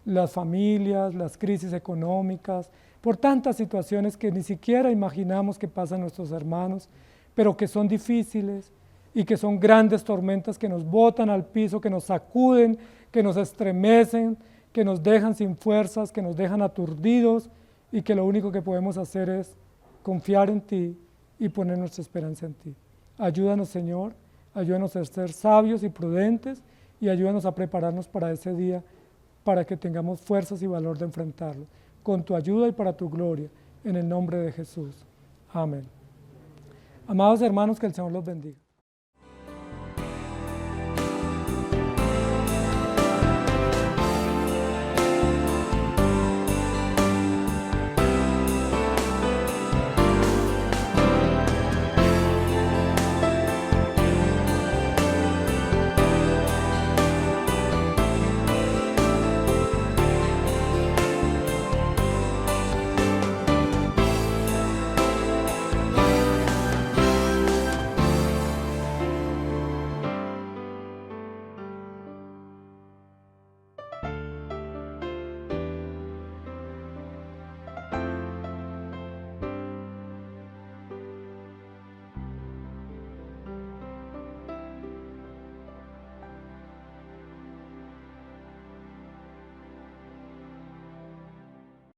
las familias, las crisis económicas, por tantas situaciones que ni siquiera imaginamos que pasan nuestros hermanos, pero que son difíciles y que son grandes tormentas que nos botan al piso, que nos sacuden, que nos estremecen, que nos dejan sin fuerzas, que nos dejan aturdidos y que lo único que podemos hacer es confiar en ti y poner nuestra esperanza en ti. Ayúdanos, Señor, ayúdanos a ser sabios y prudentes y ayúdanos a prepararnos para ese día, para que tengamos fuerzas y valor de enfrentarlo. Con tu ayuda y para tu gloria, en el nombre de Jesús. Amén. Amados hermanos, que el Señor los bendiga.